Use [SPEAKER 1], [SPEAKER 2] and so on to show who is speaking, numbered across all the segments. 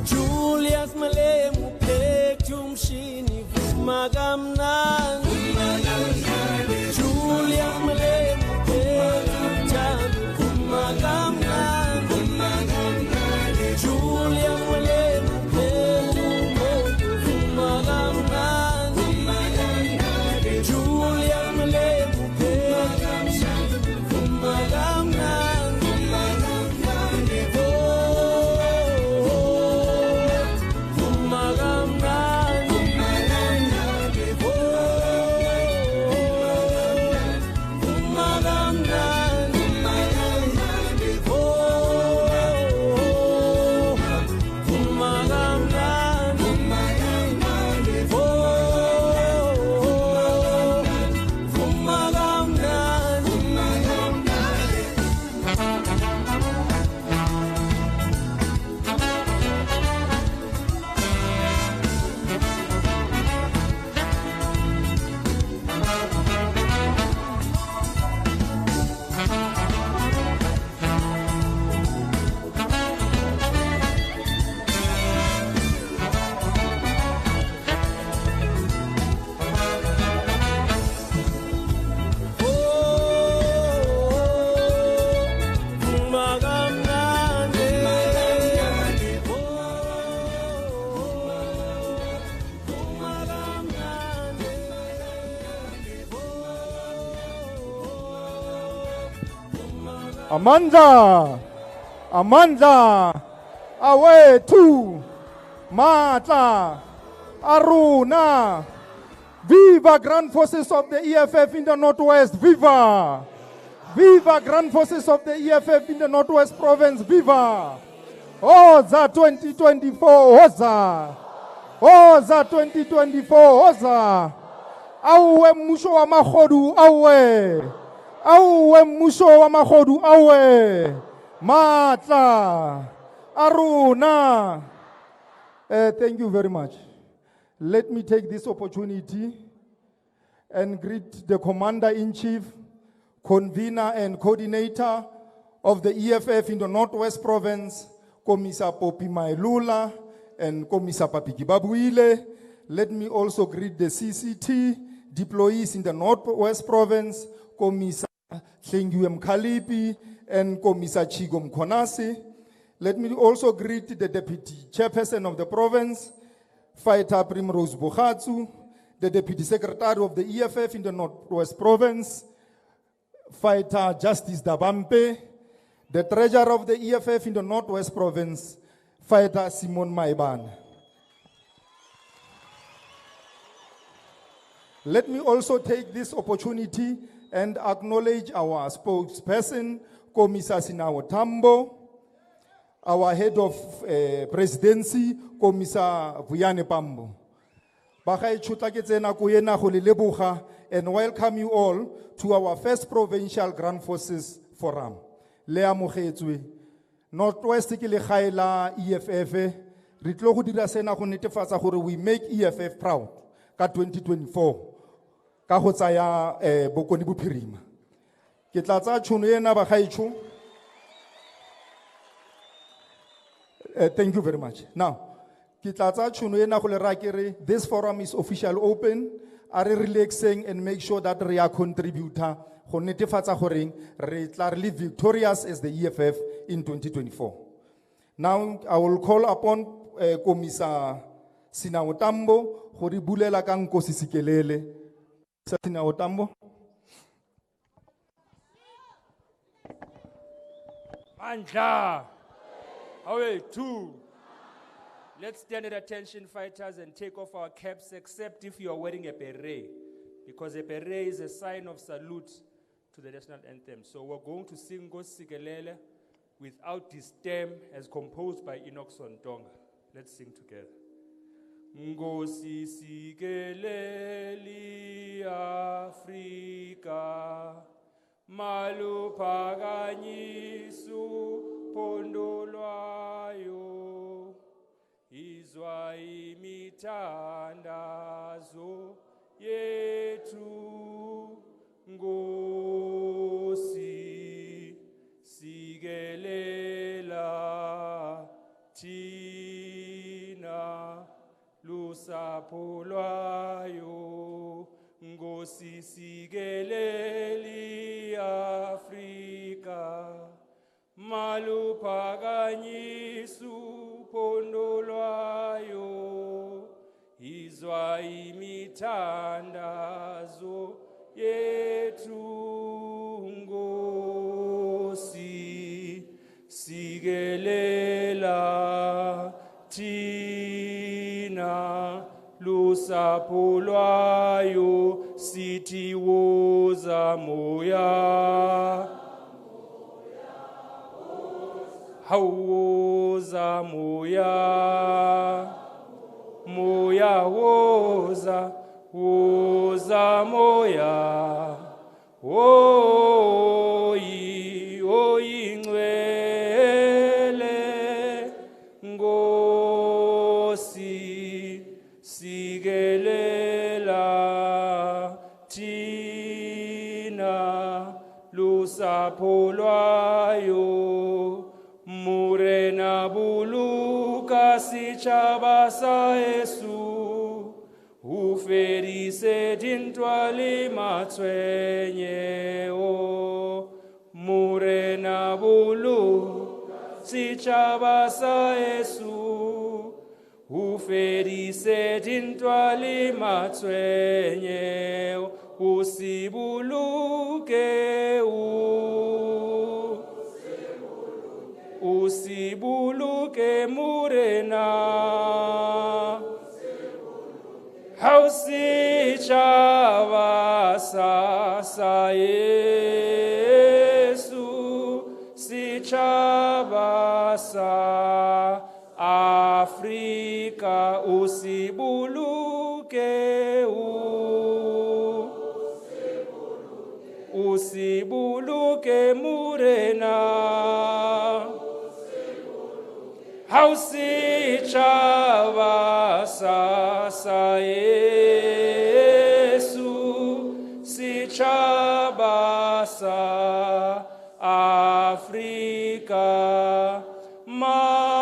[SPEAKER 1] Julius Malema pektum shini magamnan Julius Malema pektum jam magamnan Julius Malema pektum magamnan Julius Malema pektum magamnan
[SPEAKER 2] Amanda, Amanda, away to Mata, Aruna, viva Grand Forces of the EFF in the Northwest, viva! Viva Grand Forces of the EFF in the Northwest Province, viva! Oza 2024, Oza! Oza 2024, Oza! Awe musho wa mahodu, awe! Awe musho wa mahodu, awe! Mata! Aruna! Thank you very much. Let me take this opportunity and greet the Commander-in-Chief, Convener and Coordinator of the EFF in the Northwest Province, Commissar Popi Mailula and Commissar Papiki Babuile. Let me also greet the CCT deployees in the Northwest Province, Commissar Tlengiwe Mkhalipi and Commissar Chigo Mkhonasi. Let me also greet the Deputy Chairperson of the province, Fighter Primrose Bukhatsu, the Deputy Secretary of the EFF in the Northwest Province, Fighter Justice Dabampe, the Treasurer of the EFF in the Northwest Province, Fighter Simon Maiban. Let me also take this opportunity and acknowledge our spokesperson, Commissar Sinawo Tambo, our head of presidency, Commissar Vuyane Pambo. And welcome you all to our first Provincial Grand Forces Forum. Lea Mogetswe, Northwest ke le gae la EFF, re tlo go dira sena go netefatsa gore we make EFF proud ka 2024 ka go tsaya bokoni bophirima. Ke tla tsaya tšhono ena ba gaetsho. Thank you very much. Now, this forum is officially open. Are relaxing and make sure that we are contributor. Re tla re victorious as the EFF in 2024. Now, I will call upon Commissar Sinao Tambo, Hori Bulela Kanko Sikelele. Sinao Tambo.
[SPEAKER 3] Mandla. Away, 2. Let's stand at attention, fighters, and take off our caps, except if you are wearing a beret, because a beret is a sign of salute to the national anthem. So we're going to sing Nkosi Sikelele without this stem, as composed by Enoch Sontonga. Let's sing together. Nkosi Sikelele Afrika, maluphakanyisu pondolwayo, izwa imithandazo yethu. Nkosi Sikelela thina lusapho lwayo. Nkosi Sikeleli Afrika, maluphakanyisu phondo lwayo, izwa imithandazo yethu. Nkosi Sikelela thina lusapho lwayo, sithi woza moya, woza moya, moya woza, woza moya, oyi ngcwele. Nkosi Sikelela thina lusapho lwayo, murena buluka sitjhaba sa Yesu, uferise dintwa le matshwenyego. Murena buluka sitjhaba sa Yesu, uferise dintwa le matshwenyego. Usibuluke usibuluke murena, hausitjhaba sa Yesu, sitjhaba sa Afrika. Usibuluke usibuluke murena, hausitjhaba sa Yesu, sitjhaba sa Afrika. Makube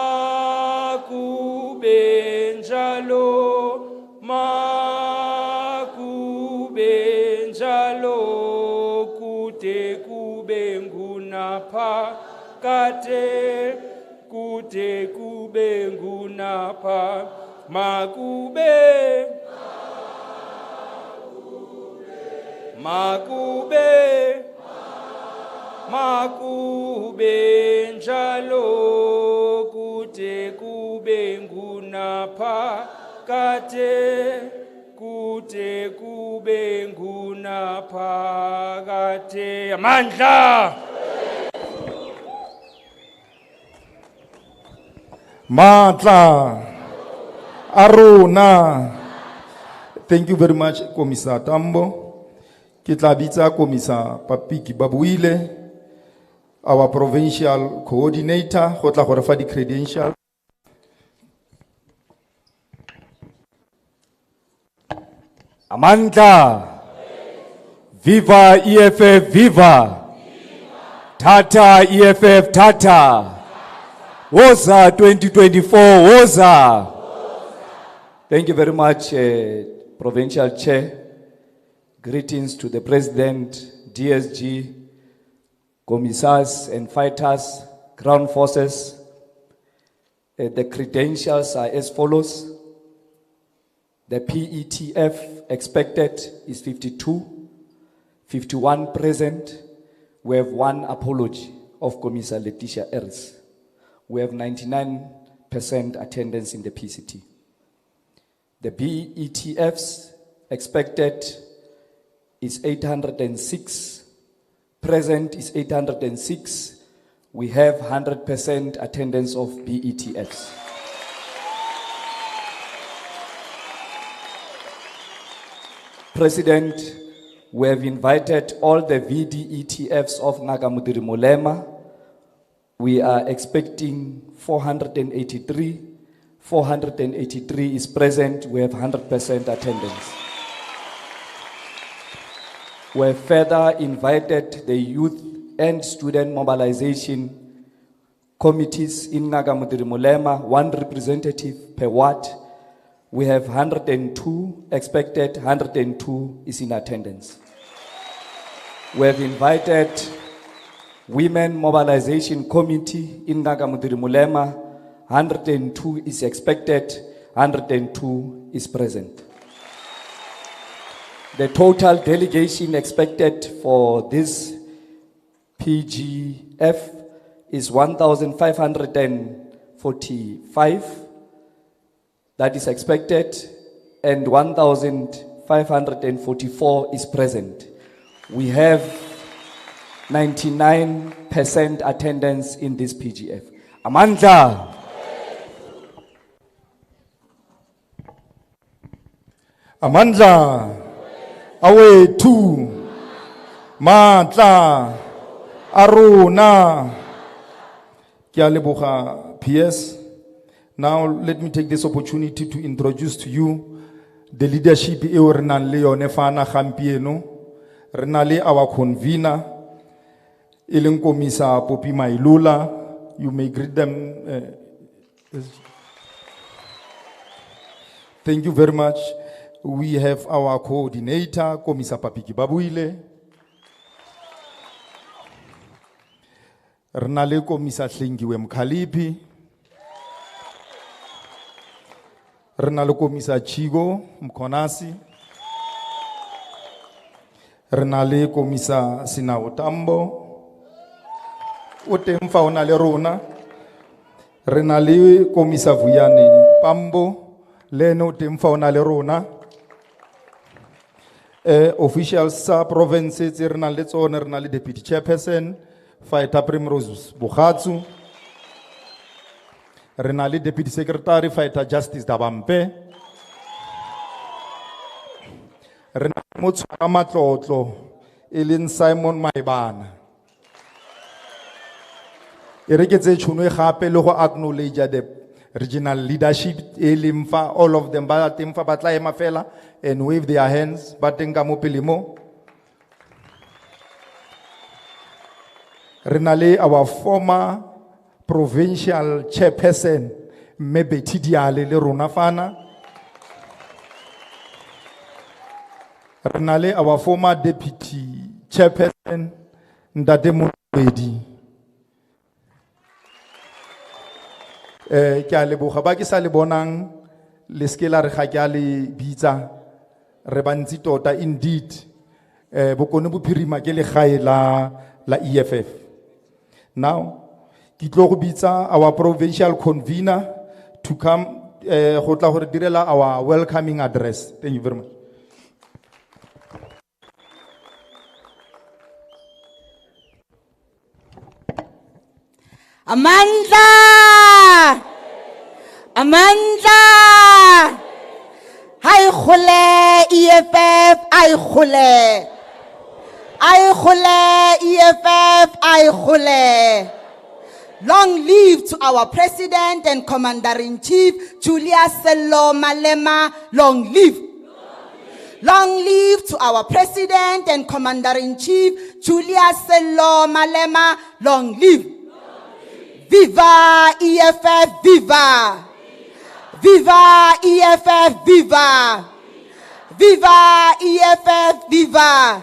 [SPEAKER 3] njalo, makube njalo, kude kube ngunaphakade, kude kube ngunapha. Makube, makube, makube njalo, kude kube ngunaphakade, kude kube ngunaphakade. Amandla.
[SPEAKER 2] Matla Aruna. Thank you very much, Commissar Tambo. Kitlabita Commissar Papiki Babuile, our provincial coordinator, Hotla Horafadi credential.
[SPEAKER 4] Amandla. Viva EFF, viva. Tata EFF, tata. Woza 2024, Woza. Thank you very much, Provincial Chair. Greetings to the President, DSG, Commissars and Fighters, Ground Forces. The credentials are as follows. The PETF expected is 52, 51 present. We have 1 apology of Commissar Letitia Eris. We have 99% attendance in the PCT. The BETFs expected is 806, present is 806. We have 100% attendance of BETFs. President, we have invited all the VDETFs of Nagamudiri Malema. We are expecting 483. 483 is present. We have 100% attendance. We have further invited the youth and student mobilization committees in Nagamudiri Malema, 1 representative per ward. We have 102 expected, 102 is in attendance. We have invited Women Mobilization Committee in Nagamudiri Malema, 102 is expected, 102 is present. The total delegation expected for this PGF is 1,545. That is expected, and 1,544 is present. We have 99% attendance in this PGF. Amandla.
[SPEAKER 2] Amandla. Awe tu. Matla. Aruna. Kia leboga PS. Now let me take this opportunity to introduce to you the leadership eo re nang le yone fana gampieno. Re na le our convener e leng Komisa Popi Mailula. You may greet them. Thank you very much. We have our coordinator, Komisa Papiki Babuile. Re na le Komisa Hlengiwe Mkhalipi. Re na le Komisa Chigo Mkhonasi. Re na le Komisa Sinao Tambo. O teng fa ona le rona. Re na le Komisa Vuyane Pambo. Le no teng fa ona le rona. Officials sa province tse re na le tsone, re na le Deputy Chairperson Fighter Primrose Bukhatsu. Re na le Deputy Secretary Fighter Justice Dabampe. Re na le motshwara matlotlo e leng Simon Maibana. E re ke tse tšhono e gape le go acknowledge the regional leadership e leng fa all of them ba teng fa ba tla ema fela and wave their hands ba teng ka mo pele mo. Re na le our former provincial chairperson Mebeti Diale le rona fana. Re na le our former deputy chairperson Ndate Moedi. Ke a leboga ba ke sa le bonang le skela re ga ke a le bitsa re bantsi tota indeed bokone bophirima ke le gae la EFF. Now ke tlo go bitsa our provincial convener to come go tla gore direla our welcoming address. Thank you very much.
[SPEAKER 5] Amandla! Amandla! Hai khule EFF, ai khule. Ai khule EFF, ai khule. Long live to our President and Commander-in-Chief, Julius Malema. Long live. Long live to our President and Commander-in-Chief, Julius Malema. Long live. Viva EFF, viva! Viva EFF, viva! Viva EFF, viva!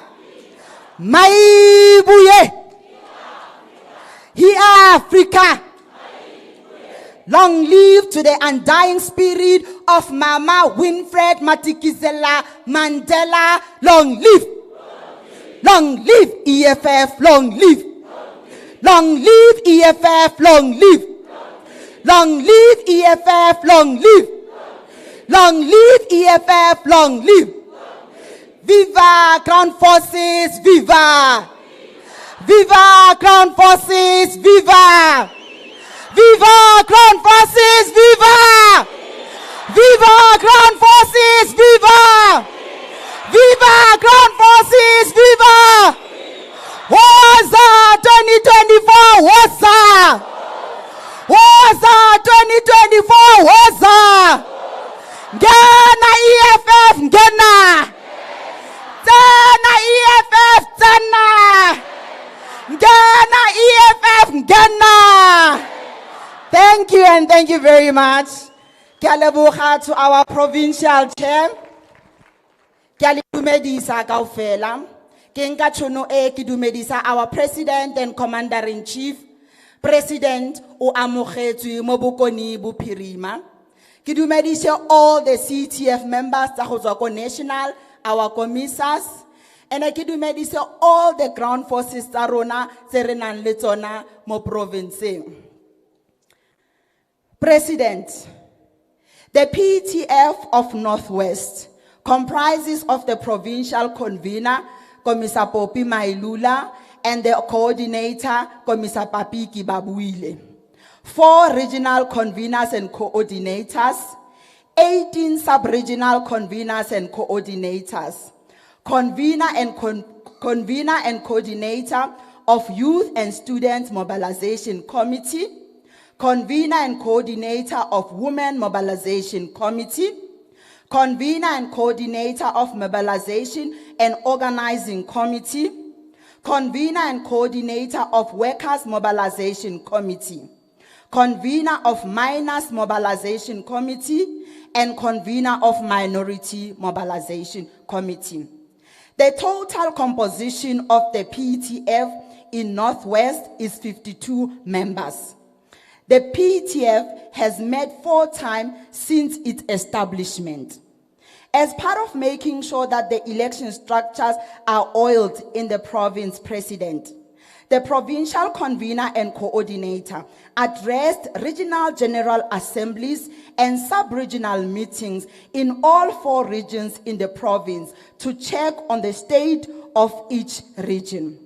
[SPEAKER 5] Maibuye! He Africa! Long live to the undying spirit of Mama Winfred Matikizela Mandela. Long live! Long live EFF, long live! Long live EFF, long live! Long live EFF, long live! Long live EFF, long live! Viva Ground Forces, viva! Viva Ground Forces, viva! Viva Ground Forces, viva! Viva Ground Forces, viva! Viva Ground Forces, viva! Waza 2024, Waza! Waza 2024, Waza! Ngena EFF, ngena! Tena EFF, tena! Ngena EFF, ngena! Thank you and thank you very much. Kialebuha to our provincial chair. Kialidumedisa kaufela. Kenga chono kidumedisa our president and commander-in-chief. President o amogetswe mo bokoni bophirima. Kidumedisa all the CTF members tsa go tswa ko national, our commissars, and kidumedisa all the ground forces tsa rona tse re nang le tsona mo provinceng. President, the PTF of Northwest comprises of the provincial convener, Commissar Popi Mailula, and the coordinator, Commissar Papiki Babuile. 4 regional conveners and coordinators, 18 sub-regional conveners and coordinators, convener and coordinator of Youth and Student Mobilization Committee, convener and coordinator of Women Mobilization Committee, convener and coordinator of Mobilization and Organizing Committee, convener and coordinator of Workers Mobilization Committee, convener of Miners Mobilization Committee, and convener of Minority Mobilization Committee. The total composition of the PTF in Northwest is 52 members. The PTF has met 4 times since its establishment. As part of making sure that the election structures are oiled in the province, President, the provincial convener and coordinator addressed regional general assemblies and sub-regional meetings in all 4 regions in the province to check on the state of each region.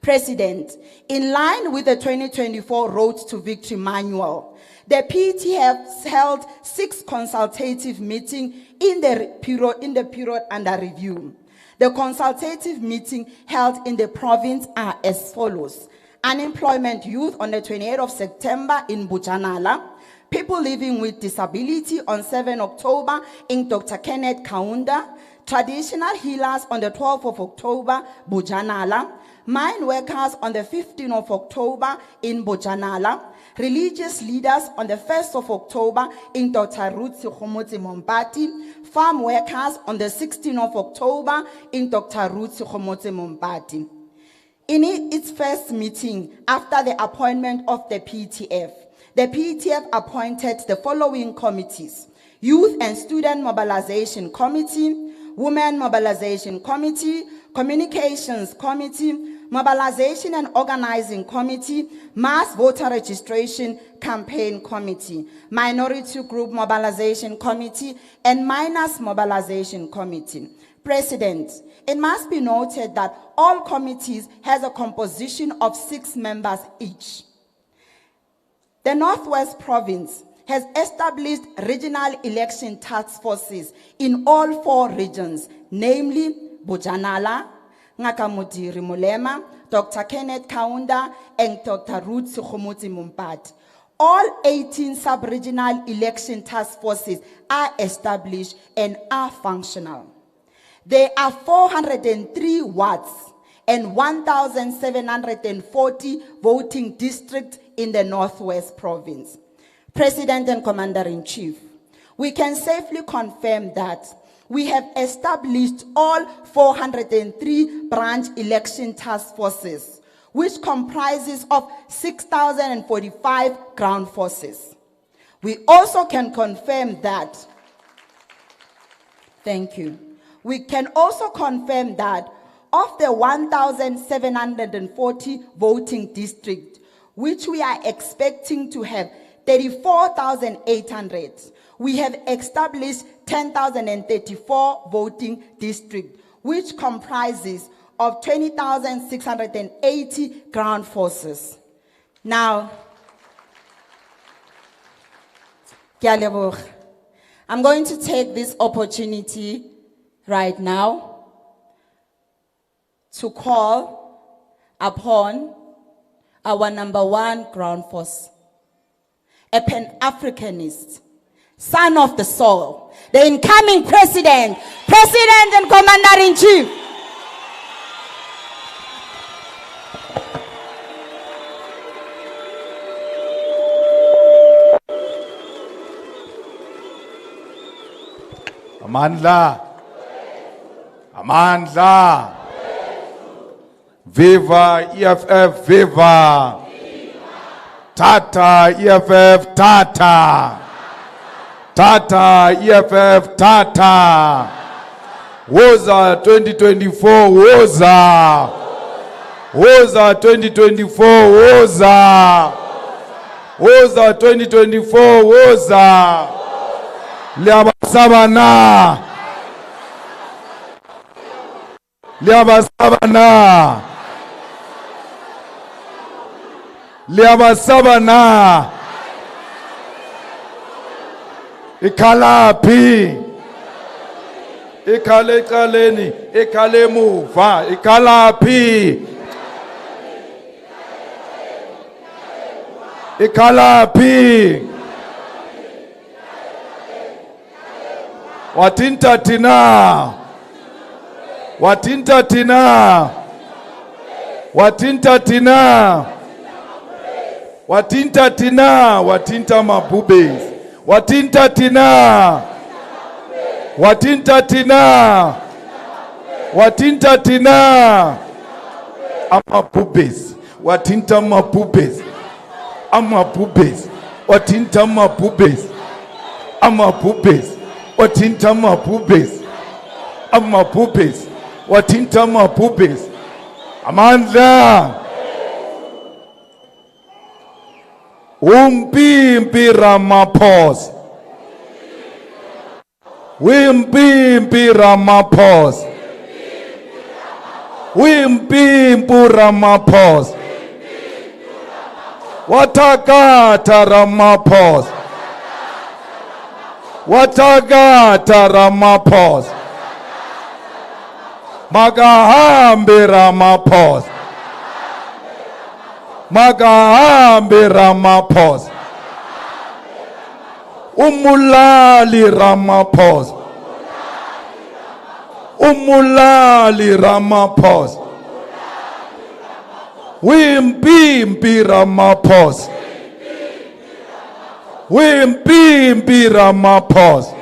[SPEAKER 5] President, in line with the 2024 Road to Victory Manual, the PTF held 6 consultative meetings in the period under review. The consultative meeting held in the province are as follows: unemployment youth on the 28th of September in Bujanala, people living with disability on 7 October in Dr. Kenneth Kaunda, traditional healers on the 12th of October, Bujanala, mine workers on the 15th of October in Bujanala, religious leaders on the 1st of October in Dr. Ruth Sikhomotsi Mompati, farm workers on the 16th of October in Dr. Ruth Sikhomotsi Mompati. In its first meeting after the appointment of the PTF appointed the following committees: Youth and Student Mobilization Committee, Women Mobilization Committee, Communications Committee, Mobilization and Organizing Committee, Mass Voter Registration Campaign Committee, Minority Group Mobilization Committee, and Miners Mobilization Committee. President, it must be noted that all committees has a composition of 6 members each. The Northwest Province has established regional election task forces in all 4 regions, namely Bujanala, Nakamudiri Mulema, Dr. Kenneth Kaunda, and Dr. Ruth Sikhomotsi Mompati. All 18 sub-regional election task forces are established and are functional. There are 403 wards and 1,740 voting districts in the Northwest Province. President and Commander-in-Chief, we can safely confirm that we have established all 403 branch election task forces, which comprises of 6,045 ground forces. We also can confirm that, thank you. We can also confirm that of the 1,740 voting districts, which we are expecting to have 34,800, we have established 10,034 voting districts, which comprises of 20,680 ground forces. Now, I'm going to take this opportunity right now to call upon our number one ground force, a Pan-Africanist, son of the soil, the incoming president and commander-in-chief.
[SPEAKER 2] Amandla. Viva EFF, viva. Tata EFF, tata. Tata EFF, tata. Woza 2024, woza. Woza 2024, woza. Woza 2024, woza. Liabasabana. Liabasabana. Liabasabana. Ikalapi. Ikale kaleni. Ikale muva. Ikalapi. Ikalapi. Watinta tina. Watinta tina. Watinta tina. Watinta tina. Watinta mabubes. Watinta tina. Watinta tina. Watinta tina. Amabubes. Watinta mabubes. Amabubes. Watinta mabubes. Amabubes. Watinta mabubes. Amabubes. Watinta mabubes. Amandla. Umpimpi Ramaphosa. Wimpimpi Ramaphosa. Wimpimpi Ramaphosa. Watakata Ramaphosa. Watakata Ramaphosa. Magahambe Ramaphosa. Magahambe Ramaphosa. Umulali Ramaphosa. Umulali Ramaphosa. Wimpimpi Ramaphosa. Wimpimpi Ramaphosa.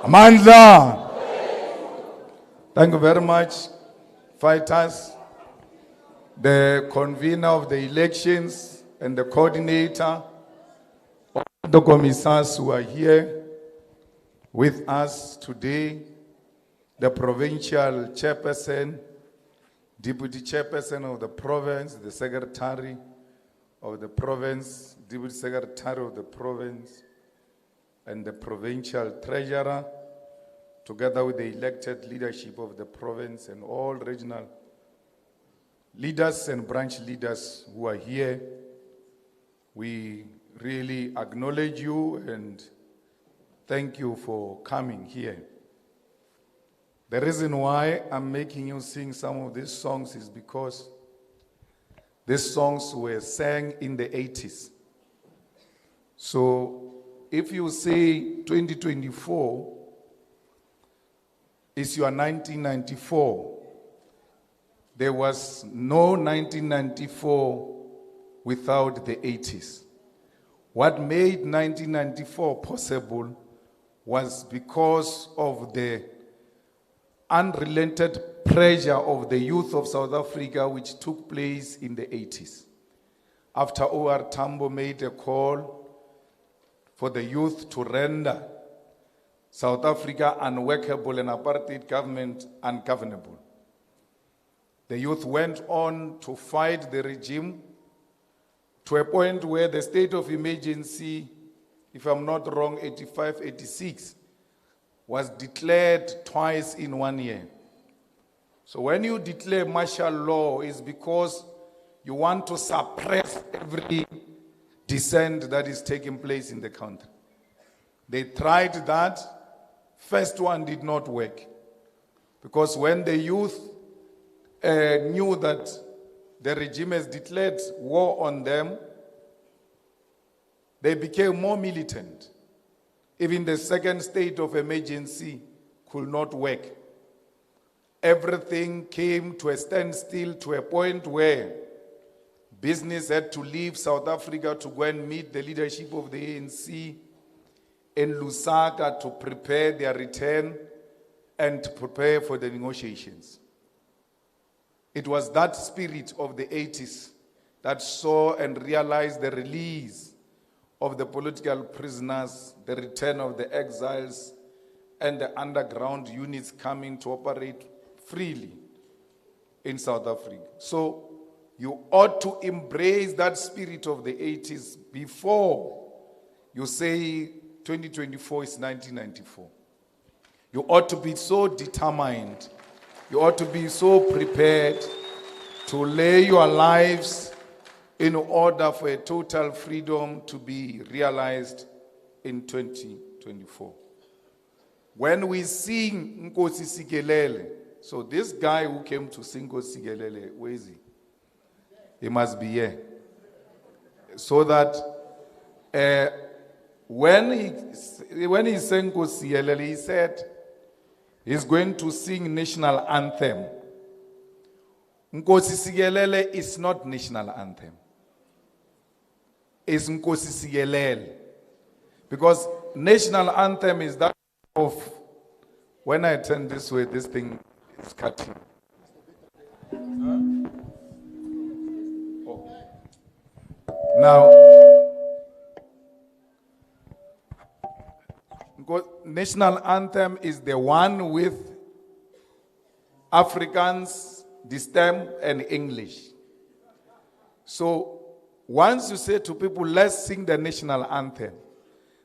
[SPEAKER 2] Amandla. Thank you very much, fighters. The convener of the elections and the coordinator, all the commissars who are here with us today, the provincial chairperson, deputy chairperson of the province, the secretary of the province, deputy secretary of the province, and the provincial treasurer, together with the elected leadership of the province and all regional leaders and branch leaders who are here. We really acknowledge you and thank you for coming here. The reason why I'm making you sing some of these songs is because these songs were sang in the 80s. So if you say 2024 is your 1994, there was no 1994
[SPEAKER 6] without the 80s. What made 1994 possible was because of the unrelented pressure of the youth of South Africa, which took place in the 80s. After O.R. Tambo made a call for the youth to render South Africa unworkable and apartheid government ungovernable. The youth went on to fight the regime to a point where the state of emergency, if I'm not wrong, 85, 86, was declared twice in 1 year. So when you declare martial law, it's because you want to suppress every dissent that is taking place in the country. They tried that. First one did not work. Because when the youth knew that the regime has declared war on them, they became more militant. Even the second state of emergency could not work. Everything came to a standstill, to a point where business had to leave South Africa to go and meet the leadership of the ANC in Lusaka to prepare their return and to prepare for the negotiations. It was that spirit of the 80s that saw and realized the release of the political prisoners, the return of the exiles, and the underground units coming to operate freely in South Africa. So you ought to embrace that spirit of the 80s before you say 2024 is 1994. You ought to be so determined. You ought to be so prepared to lay your lives in order for a total freedom to be realized in 2024. When we sing Nkosi Sikelele, so this guy who came to sing Nkosi Sikelele, where is he? He must be here. So that when he sang Nkosi Sikelele, he said he's going to sing national anthem. Nkosi Sikelele is not national anthem. It's Nkosi Sikelele. Because national anthem is that of, when I turn this way, this thing is cutting. Oh. Now, national anthem is the one with Afrikaans, the stem, and English. So, once you say to people, let's sing the national anthem,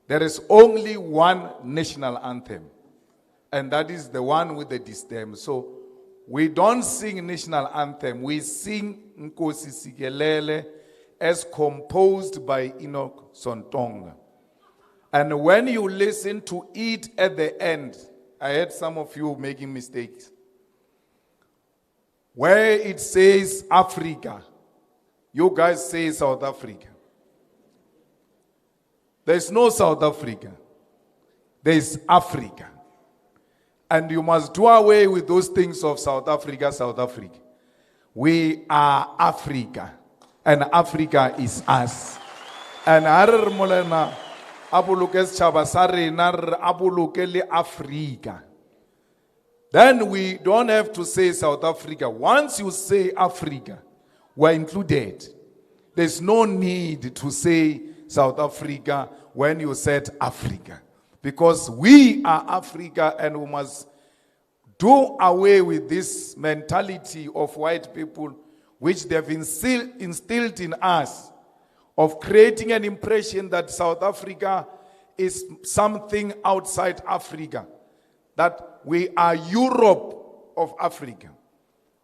[SPEAKER 6] there is only one national anthem, and that is the one with the stem. So, we don't sing national anthem, we sing Nkosi Sikelele as composed by Enoch Sontonga. And when you listen to it at the end, I heard some of you making mistakes. Where it says Africa, you guys say South Africa. There's no South Africa. There's Africa. And you must do away with those things of South Africa, South Africa. We are Africa. And Africa is us. And Harer Molena, Abulukes Chabasare, Nar Abulukele Africa. Then we don't have to say South Africa. Once you say Africa, we're included. There's no need to say South Africa when you said Africa. Because we are Africa and we must do away with this mentality of white people which they've instilled in us of creating an impression that South Africa is something outside Africa. That we are Europe of Africa.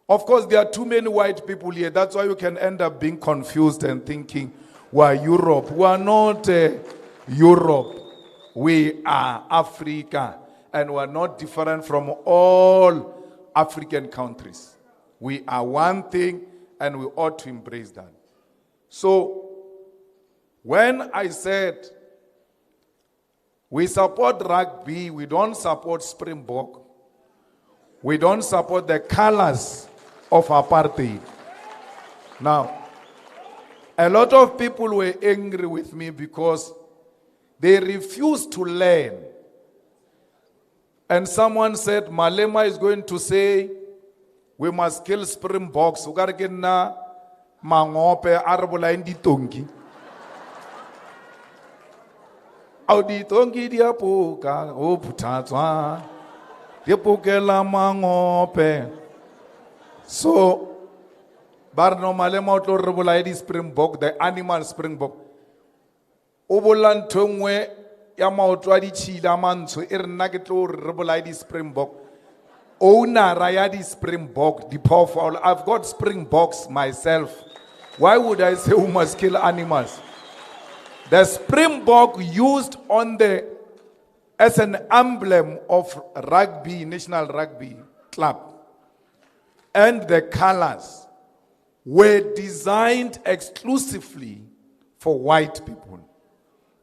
[SPEAKER 6] Of course, there are too many white people here. That's why you can end up being confused and thinking, we're Europe. We are not Europe. We are Africa. And we are not different from all African countries. We are one thing and we ought to embrace that. So, when I said we support rugby, we don't support Springbok, we don't support the colors of apartheid. Now, A lot of people were angry with me because they refused to learn. And someone said, Malema is going to say, we must kill Springboks. We gotta get na mangope arbola indi tongi. Audi tongi dia puka o putatwa. Dia pukela mangope. So Barno Malema to rebola Springbok, the animal Springbok. Obolan tongwe yamautwa di chila manso irnageto rebola Springbok. Owner Rayadi Springbok, the powerful. I've got Springboks myself. Why would I say we must kill animals? The Springbok used as an emblem of rugby, National Rugby Club. And the colors were designed exclusively for white people.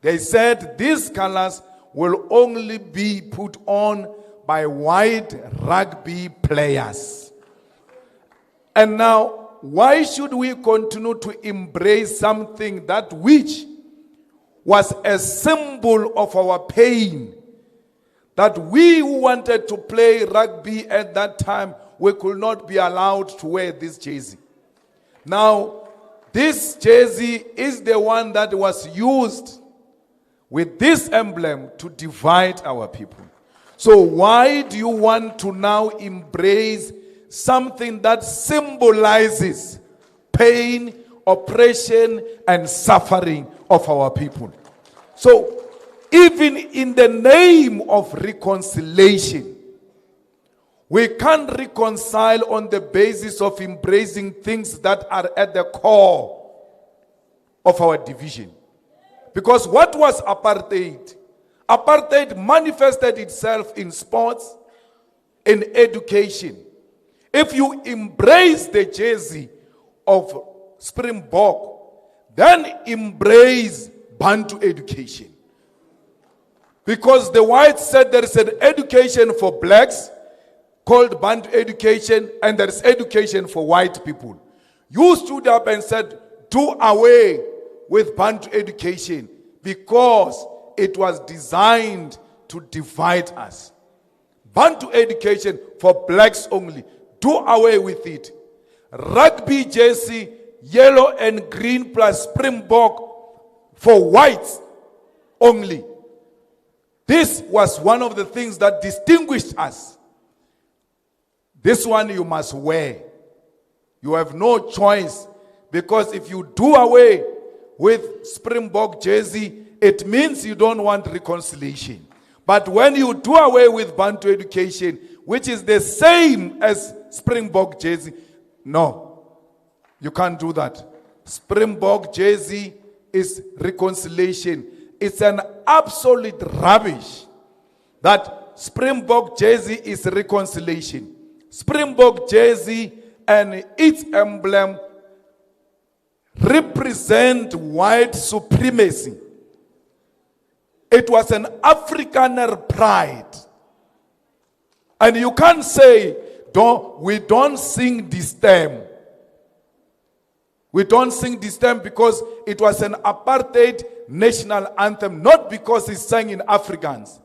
[SPEAKER 6] They said these colors will only be put on by white rugby players. And now, why should we continue to embrace something that which was a symbol of our pain? That we who wanted to play rugby at that time, we could not be allowed to wear this jersey. Now, this jersey is the one that was used with this emblem to divide our people. So why do you want to now embrace something that symbolizes pain, oppression, and suffering of our people? So even in the name of reconciliation, we can't reconcile on the basis of embracing things that are at the core of our division. Because what was apartheid? Apartheid manifested itself in sports, in education. If you embrace the jersey of Springbok, then embrace Bantu education. Because the whites said there is an education for blacks called Bantu education, and there is education for white people. You stood up and said, do away with Bantu education because it was designed to divide us. Bantu education for blacks only. Do away with it. Rugby jersey, yellow and green plus Springbok for whites only. This was one of the things that distinguished us. This one you must wear. You have no choice, because if you do away with Springbok jersey, it means you don't want reconciliation. But when you do away with Bantu education, which is the same as Springbok jersey, no, you can't do that. Springbok jersey is reconciliation. It's an absolute rubbish that Springbok jersey is reconciliation. Springbok jersey and its emblem represent white supremacy. It was an Afrikaner pride. And you can't say, we don't sing this term. We don't sing this term because it was an apartheid national anthem, not because it's sang in Afrikaans.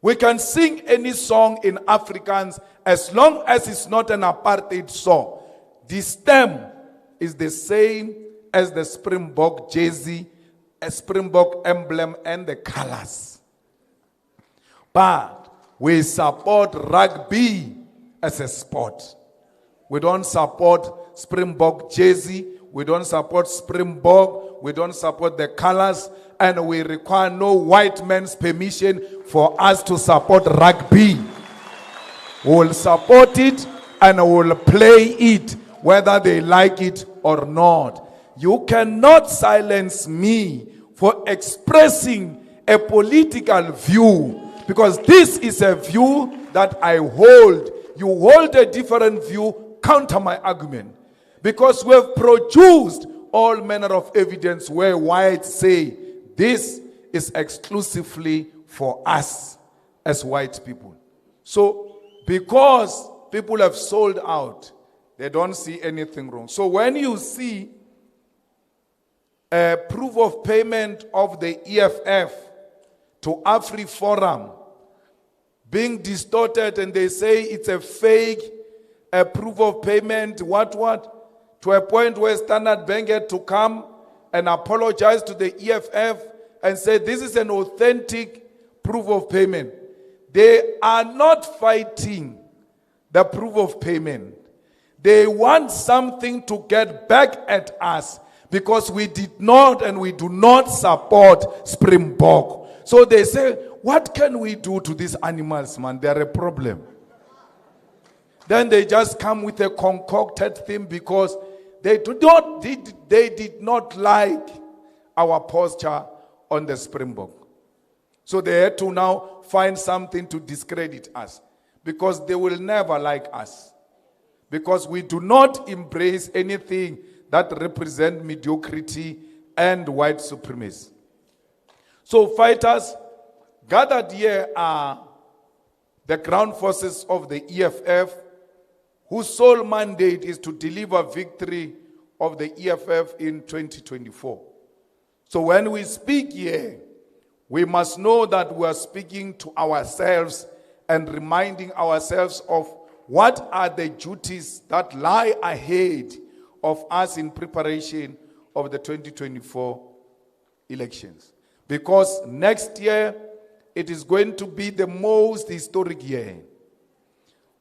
[SPEAKER 6] We can sing any song in Afrikaans as long as it's not an apartheid song. The stem is the same as the Springbok jersey, a Springbok emblem, and the colors. But we support rugby as a sport. We don't support Springbok jersey. We don't support Springbok. We don't support the colors. And we require no white man's permission for us to support rugby. We will support it and we will play it whether they like it or not. You cannot silence me for expressing a political view, because this is a view that I hold. You hold a different view, counter my argument. Because we have produced all manner of evidence where whites say this is exclusively for us as white people. So, because people have sold out, they don't see anything wrong. So when you see a proof of payment of the EFF to AfriForum being distorted, and they say it's a fake, a proof of payment, what, to a point where Standard Bank had to come and apologize to the EFF and say this is an authentic proof of payment. They are not fighting the proof of payment. They want something to get back at us because we did not and we do not support Springbok. So they say, what can we do to these animals, man? They're a problem. Then they just come with a concocted thing because they did not like our posture on the Springbok. So they had to now find something to discredit us because they will never like us. Because we do not embrace anything that represents mediocrity and white supremacy. So fighters gathered here are the ground forces of the EFF, whose sole mandate is to deliver victory of the EFF in 2024. So when we speak here, we must know that we are speaking to ourselves and reminding ourselves of what are the duties that lie ahead of us in preparation of the 2024 elections. Because next year, it is going to be the most historic year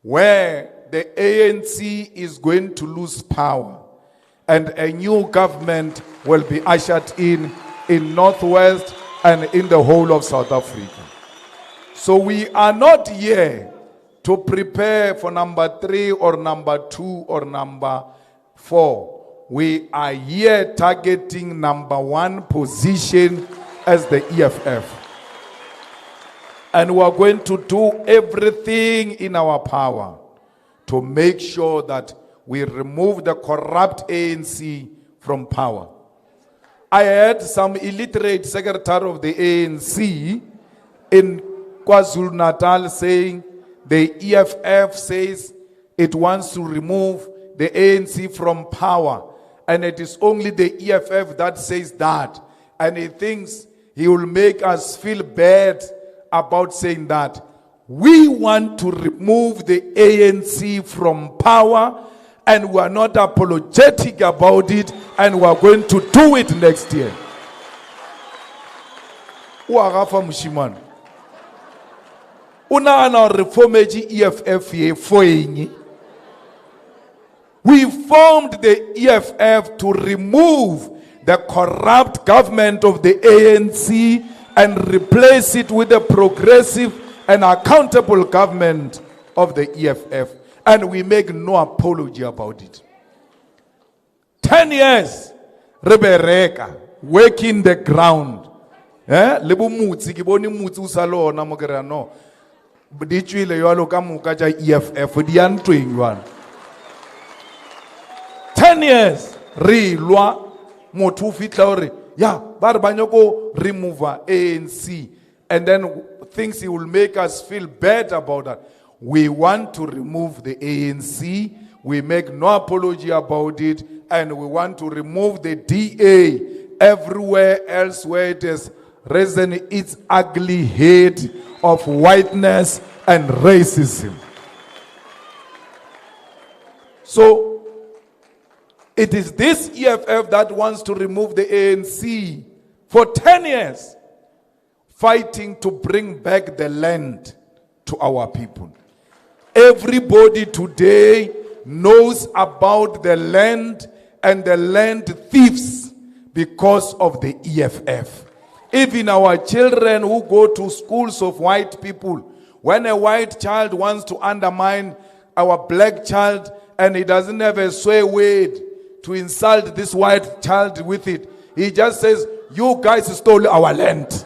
[SPEAKER 6] where the ANC is going to lose power and a new government will be ushered in Northwest and in the whole of South Africa. So we are not here to prepare for number 3 or number 2 or number 4. We are here targeting number 1 position as the EFF. And we are going to do everything in our power to make sure that we remove the corrupt ANC from power. I heard some illiterate secretary of the ANC in KwaZulu-Natal saying the EFF says it wants to remove the ANC from power. And it is only the EFF that says that. And he thinks he will make us feel bad about saying that. We want to remove the ANC from power, and we are not apologetic about it, and we are going to do it next year. Uagafa Mushiman. Una ana reformeji EFF ye foenyi. We formed the EFF to remove the corrupt government of the ANC and replace it with a progressive and accountable government of the EFF. And we make no apology about it. 10 years, Rebereka, working the ground. Lebu mutsi, kiboni mutsi usalo na mogera no. Bdichwi le yalo kamuka ja EFF, diantu ingwan. 10 years, re-lwa, motu fitlauri, yeah, barbanyoko remover, ANC. And then thinks he will make us feel bad about that. We want to remove the ANC. We make no apology about it. And we want to remove the DA everywhere else where it has risen its ugly head of whiteness and racism. So, it is this EFF that wants to remove the ANC for 10 years, fighting to bring back the land to our people. Everybody today knows about the land and the land thieves because of the EFF. Even our children who go to schools of white people, when a white child wants to undermine our black child and he doesn't have a swear word to insult this white child with it, he just says, you guys stole our land.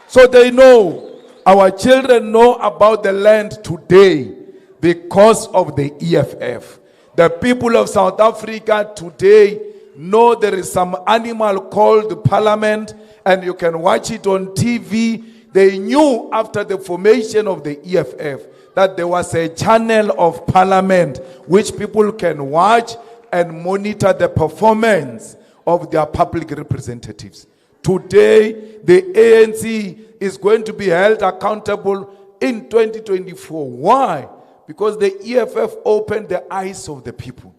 [SPEAKER 6] So they know, our children know about the land today because of the EFF. The people of South Africa today know there is some animal called Parliament, and you can watch it on TV. They knew after the formation of the EFF that there was a channel of Parliament which people can watch and monitor the performance of their public representatives. Today, the ANC is going to be held accountable in 2024. Why? Because the EFF opened the eyes of the people.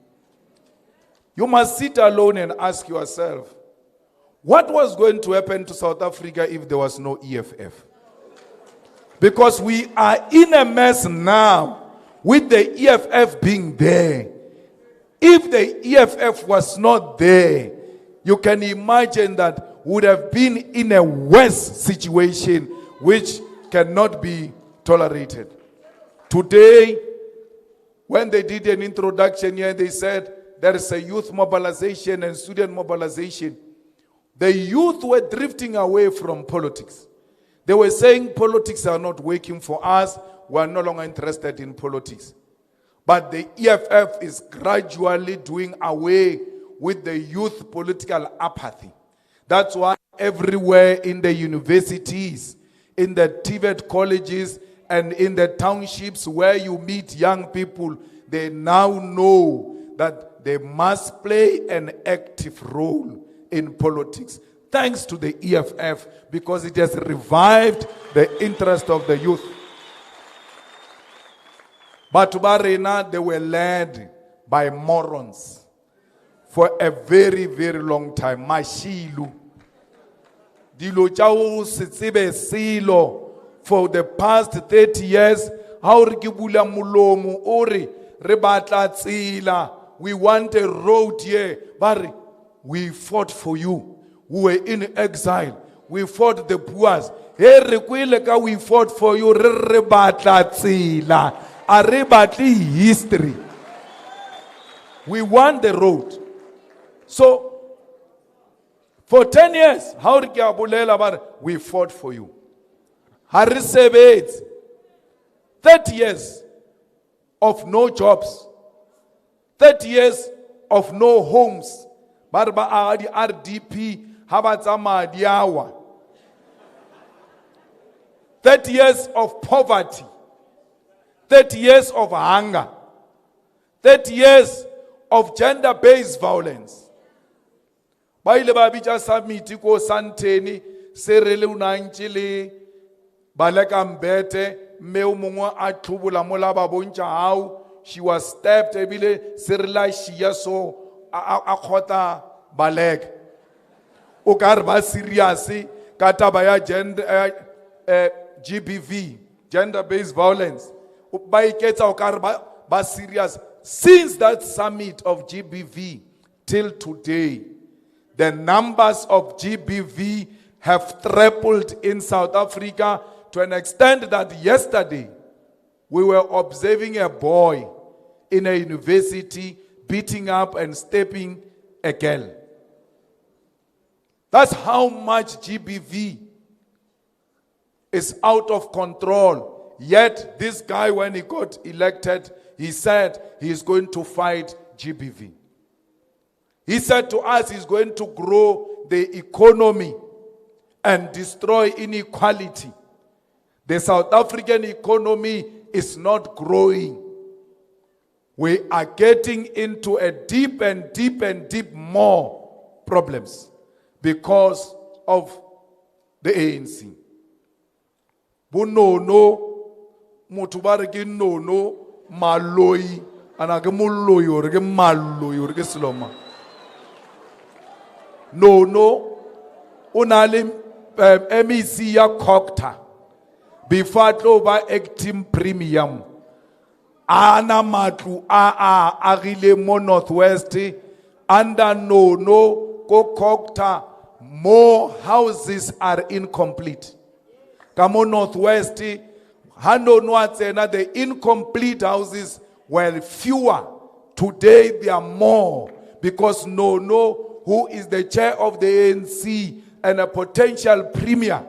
[SPEAKER 6] You must sit alone and ask yourself, what was going to happen to South Africa if there was no EFF? Because we are in a mess now with the EFF being there. If the EFF was not there, you can imagine that would have been in a worse situation which cannot be tolerated. Today, when they did an introduction here, they said there is a youth mobilization and student mobilization. The youth were drifting away from politics. They were saying politics are not working for us. We are no longer interested in politics. But the EFF is gradually doing away with the youth political apathy. That's why everywhere in the universities, in the TVET colleges, and in the townships where you meet young people, they now know that they must play an active role in politics. Thanks to the EFF, because it has revived the interest of the youth. But Barena, they were led by morons for a very, very long time. Mashilu. Dilo chao sitsibe silo for the past 30 years. How rikibula mulomu ori rebatla tsila. We want a road here. But we fought for you. We were in exile. We fought the Boers. We fought for you. Rebatla tsila. Arebatli history. We want the road. So, for 10 years, we fought for you. Harisebet, 30 years of no jobs, 30 years of no homes. Barba Adi RDP, Habatzama Diawa. 30 years of poverty, 30 years of hunger, 30 years of gender-based violence. Baile babija submit ko santeni serele unanchile baleka mbete meu mongwa athubula mola ba bontsha hao. She was stabbed ebile serela shia so akhota baleg o kar ba serious ka taba ya gender GBV, gender based violence o ba iketsa o kar ba serious. Since that summit of GBV till today, the numbers of GBV have tripled in South Africa to an extent that yesterday we were observing a boy in a university beating up and stepping a girl. That's how much GBV is out of control. Yet this guy, when he got elected, he said he is going to fight GBV. He said to us he's going to grow the economy and destroy inequality. The South African economy is not growing. We are getting into a deep and deep and deep more problems because of the ANC. Bunono, mutubariki no maloi, anagamuloy or malloy or sloma. No, unalim MEC ya kokta. Before over acting premium. Ana matlu agile mo northwest. Under no go kokta. More houses are incomplete. Kamo northwest. Hando noatsena the incomplete houses were fewer. Today they are more because who is the chair of the ANC and a potential premier,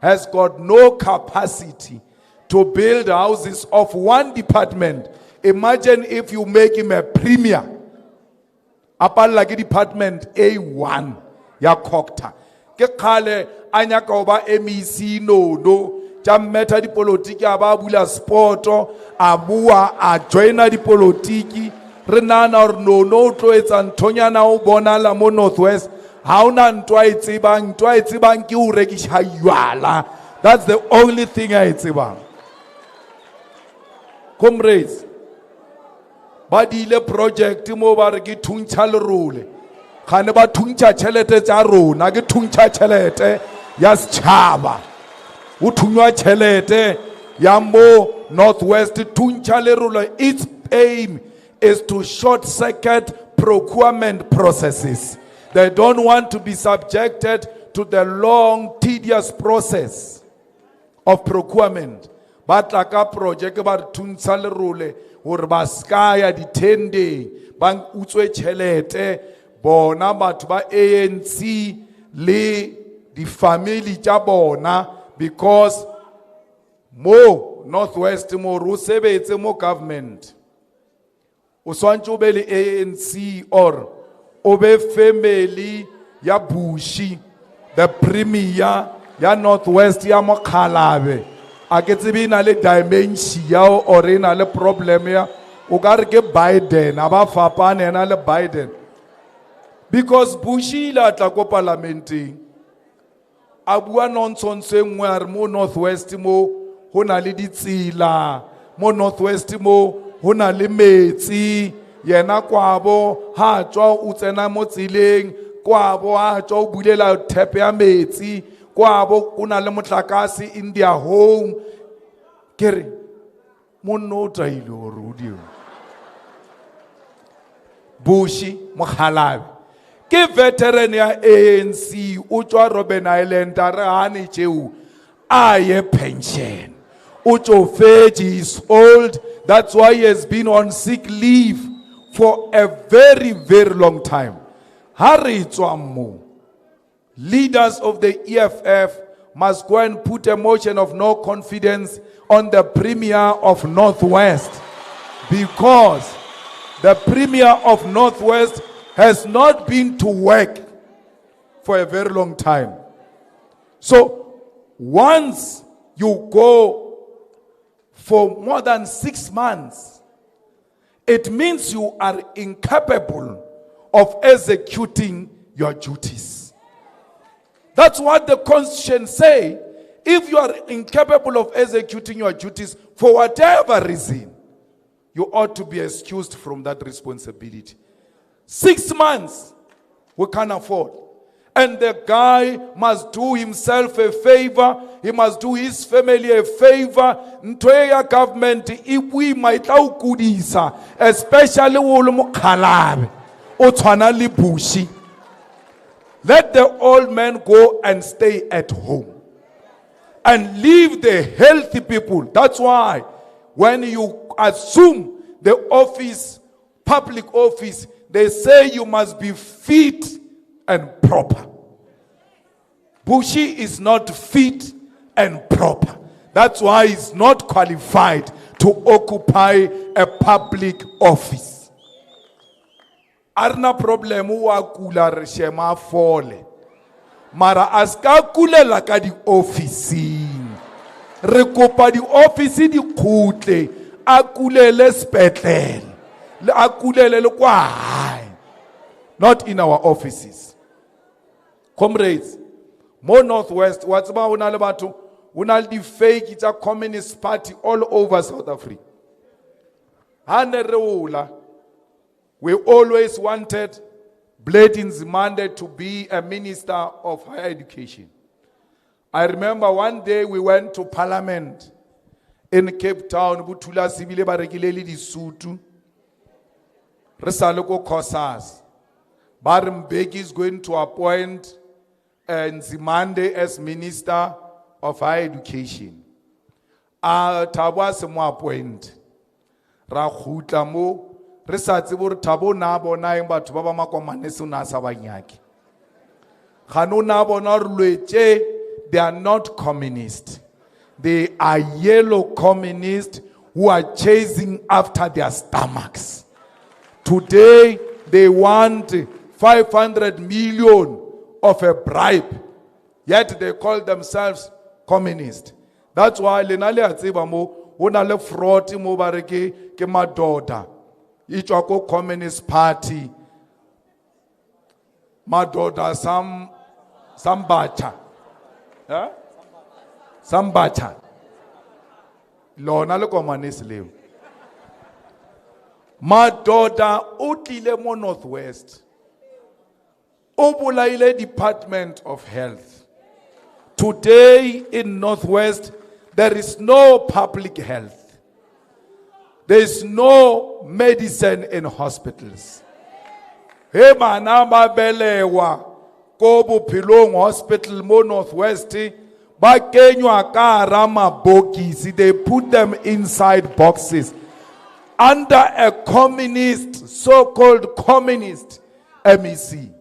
[SPEAKER 6] has got no capacity to build houses of one department. Imagine if you make him a premier. Apal like department A1. Ya kokta. Ke kale anya ka oba MEC no. Jam meta di politiki ababula sporto. Abua a joina di politiki. re nana or no tlo etsa nthonyana o bonala mo Northwest. Ha ona ntwa e tsebang ke o rekisha ywala. That's the only thing I tsebang. Comrades, ba dile project mo ba re ke thuntsha lerole. Khane ba thuntsha tšhelete tsa rona, ke thuntsha tšhelete ya setšhaba. O thunywa tšhelete ya mo Northwest thuntsha lerole. Its aim is to short circuit procurement processes. They don't want to be subjected to the long, tedious process of procurement. But like a project about Tunsalerule or Baskaya, the 10-day, Bank Utswe Chelete, Bona, Matuba ANC, Le, the family Jabona, because more Northwest, more Rusebe, it's more government. Uswanchubeli ANC or Obe family ya Bushi, the premier ya Northwest ya Mokhalabe. A ke tsebe na le dementia or ina le problem ya o ka re ke Biden aba fapane na le Biden, because Bushi la tla ko parlamenteng a bua nonsense engwe a re mo Northwest mo ho na le ditsela, mo Northwest mo ho na le metsi, yena kwabo ha tswa o tsena mo tsileng, kwabo ha tswa o bulela tap ya metsi, kwabo kuna le motlakase in their home. Kere mo nota ile o rudio Bushi Mokhalabe ke veteran ya ANC o tswa Robben Island a re hane tšeo a ye pension. Uchofeji is old. That's why he has been on sick leave for a very, very long time. Hari Tswammu, leaders of the EFF must go and put a motion of no confidence on the Premier of Northwest, because the Premier of Northwest has not been to work for a very long time. So once you go for more than 6 months, it means you are incapable of executing your duties. That's what the Constitution says. If you are incapable of executing your duties for whatever reason, you ought to be excused from that responsibility. 6 months, we can't afford. And the guy must do himself a favor. He must do his family a favor. Ntweya government, if we might kudisa, especially Mokhalabe, Otwana Libushi. Let the old men go and stay at home. And leave the healthy people. That's why when you assume the office, public office, they say you must be fit and proper. Bushi is not fit and proper. That's why he's not qualified to occupy a public office. Arna problemu wa kula reshema fole. Mara aska kulela ka di office. Rekopa di office di kutle. Akulele spetlele. Akulele le kwa hai. Not in our offices. Comrades, more Northwest, what's about unalabatu? Unaldi fake, it's a communist party all over South Africa. Hanereula, we always wanted Blade Nzimande to be a minister of higher education. I remember one day we went to Parliament in Cape Town, Butula Sibile Baregileli di Sutu, Resaloko Kosas. Mbeki is going to appoint Nzimande as Minister of Higher Education. Tabwa se mo appoint. Ra khutla mo re sa tsebo re Thabo na bona eng batho ba ba makomane se na sa banyaki. Khano na bona re lwetse, they are not communist. They are yellow communists who are chasing after their stomachs. Today they want 500 million of a bribe, yet they call themselves communist. That's why lenale atsiba mo una le fraud mo bareke ke madoda ichwako Communist Party, madoda some bacha. Huh? Some bacha. Lona le komanisi leo. Madoda utlile mo Northwest. Obulaile Department of Health. Today in Northwest, there is no public health. There is no medicine in hospitals. He manamba belewa ko Bophilong Hospital mo Northwest ba kenywa ka hara mabokisi. They put them inside boxes under a communist, so-called communist MEC.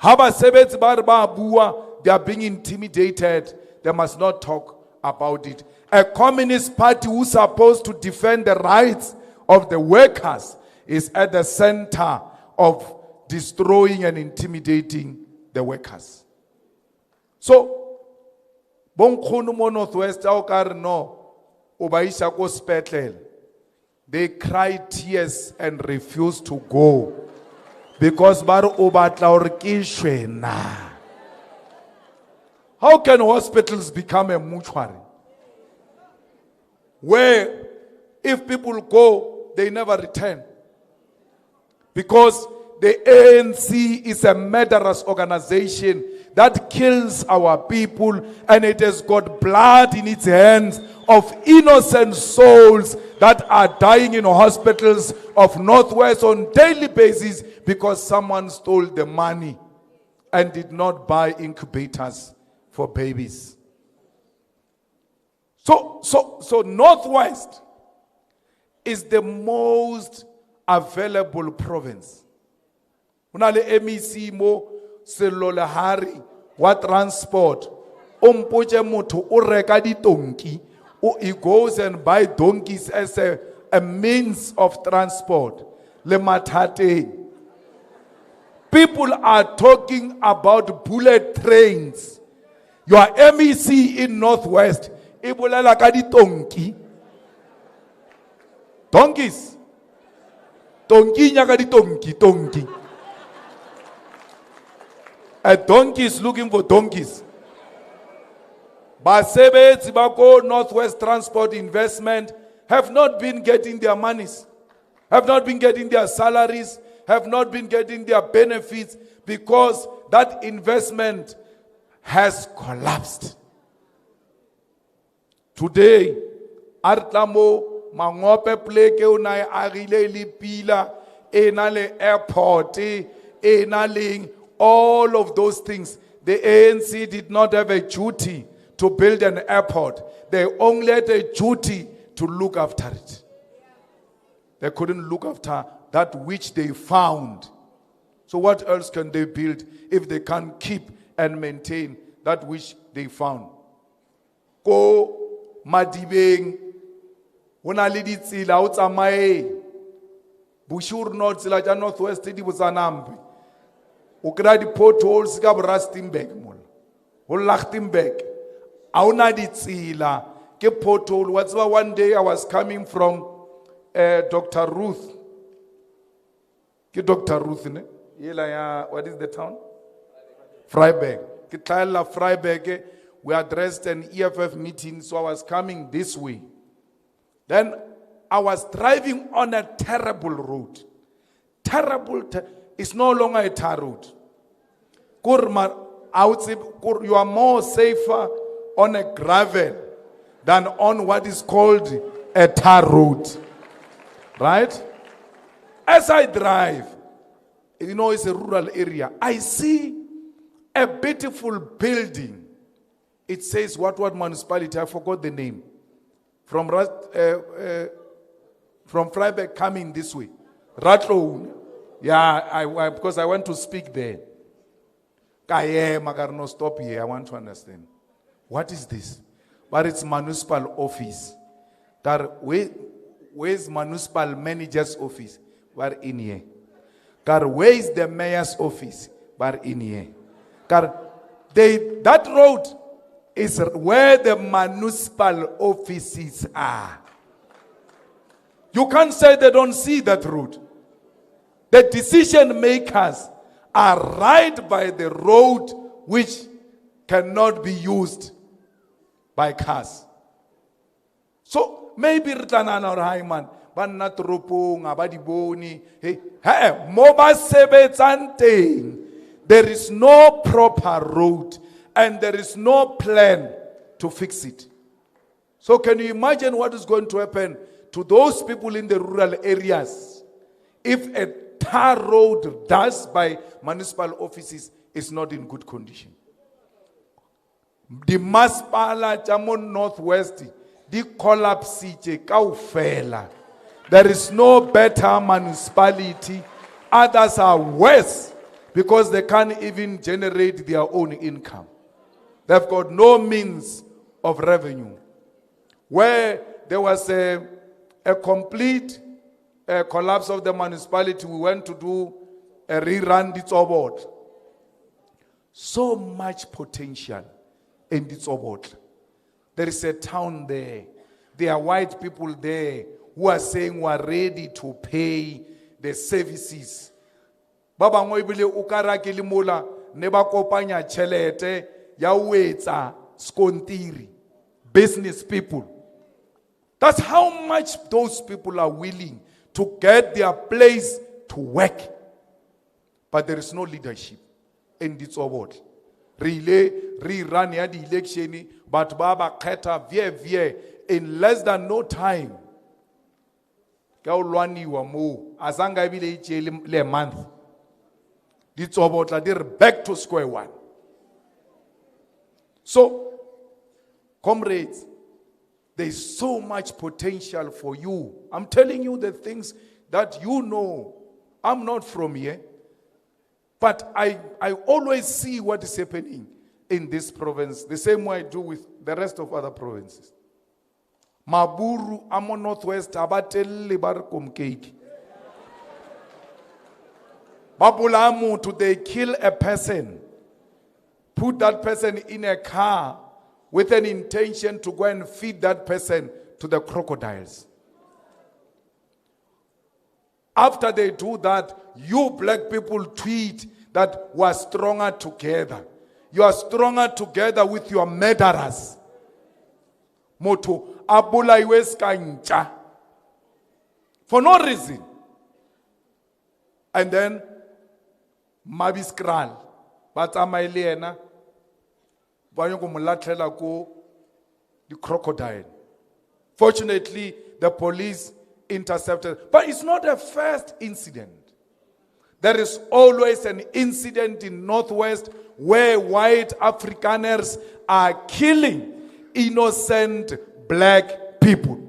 [SPEAKER 6] Habasebetsi ba re ba bua, they are being intimidated. They must not talk about it. A communist party who's supposed to defend the rights of the workers is at the center of destroying and intimidating the workers. So, bonkgono mo Northwest ao ka re no, o ba isa ko sepetlele. They cried tears and refused to go because ba re o batla hore ke shwe na. How can hospitals become a mortuary where if people go, they never return? Because the ANC is a murderous organization that kills our people, and it has got blood in its hands of innocent souls that are dying in hospitals of Northwest on daily basis because someone stole the money and did not buy incubators for babies. So Northwest is the most available province. Unale MEC mo Selolahari wa transport. Umpoche motho o reka di donkey. He goes and buy donkeys as a means of transport. Le matate. People are talking about bullet trains. Your MEC in Northwest, ibolela ka di donkey. Donkeys. Donkey nya ka di donkey. A donkey is looking for donkeys. Basebetsi bako Northwest Transport Investment have not been getting their monies, have not been getting their salaries, have not been getting their benefits because that investment has collapsed. Today, Artlamo Mangope pleke unai agile lipila enale airport enaling all of those things. The ANC did not have a duty to build an airport. They only had a duty to look after it. They couldn't look after that which they found. So what else can they build if they can't keep and maintain that which they found? Ko Madibeng, hona le ditsela o tsamaye Bushur North tsela ja Northwest di botsanambe o kra di potholes ka bo Rustenburg mola ho Lichtenburg a una ditsela ke pothole. What's one day I was coming from Dr. Ruth. Ke Dr. Ruth ne yela ya, what is the town? Freiburg. Ke tlala Freiburg. We addressed an EFF meeting, so I was coming this way. Then I was driving on a terrible road. It's no longer a tar road. I would say you are more safer on a gravel than on what is called a tar road. Right? As I drive, you know it's a rural area, I see a beautiful building. It says what municipality? I forgot the name. From Freiburg coming this way. Ratlo. Yeah, because I want to speak there. Magarno, stop here. I want to understand. What is this? But it's municipal office. Where's municipal manager's office? Where in here? Where is the mayor's office? Where in here? That road is where the municipal offices are. You can't say they don't see that road. The decision makers are right by the road which cannot be used by cars. So maybe Ritanana or Hyman, but not Ropong, Abadiboni, hey, Moba Sebetsante. There is no proper road and there is no plan to fix it. So can you imagine what is going to happen to those people in the rural areas if a tar road does by municipal offices is not in good condition? The Maspala Jamon Northwest, the collapse kaufela. There is no better municipality. Others are worse because they can't even generate their own income. They've got no means of revenue. Where there was a complete collapse of the municipality, we went to do a rerun Ditsobot. So much potential in Ditsobot. There is a town there. There are white people there who are saying we are ready to pay the services. Baba ngoibile ukaraki limula neba kopanya chelete ya wetsa skontiri. Business people. That's how much those people are willing to get their place to work. But there is no leadership in this award. Rerun ya the election, but Baba Keta vie in less than no time. Kaulwani wa mo azanga ibile le month. This award they're back to square one. So, comrades, there is so much potential for you. I'm telling you the things that you know. I'm not from here. But I always see what is happening in this province, the same way I do with the rest of other provinces. Maburu, Amo Northwest, Abatele Barkumkeiki. Babulamu, to they kill a person, put that person in a car with an intention to go and feed that person to the crocodiles. After they do that, you black people tweet that we are stronger together. You are stronger together with your murderers. Moto abula iweska ncha. For no reason. And then Mabiskral. But Amailiena. The crocodile. Fortunately, the police intercepted. But it's not the first incident. There is always an incident in Northwest where white Afrikaners are killing innocent black people.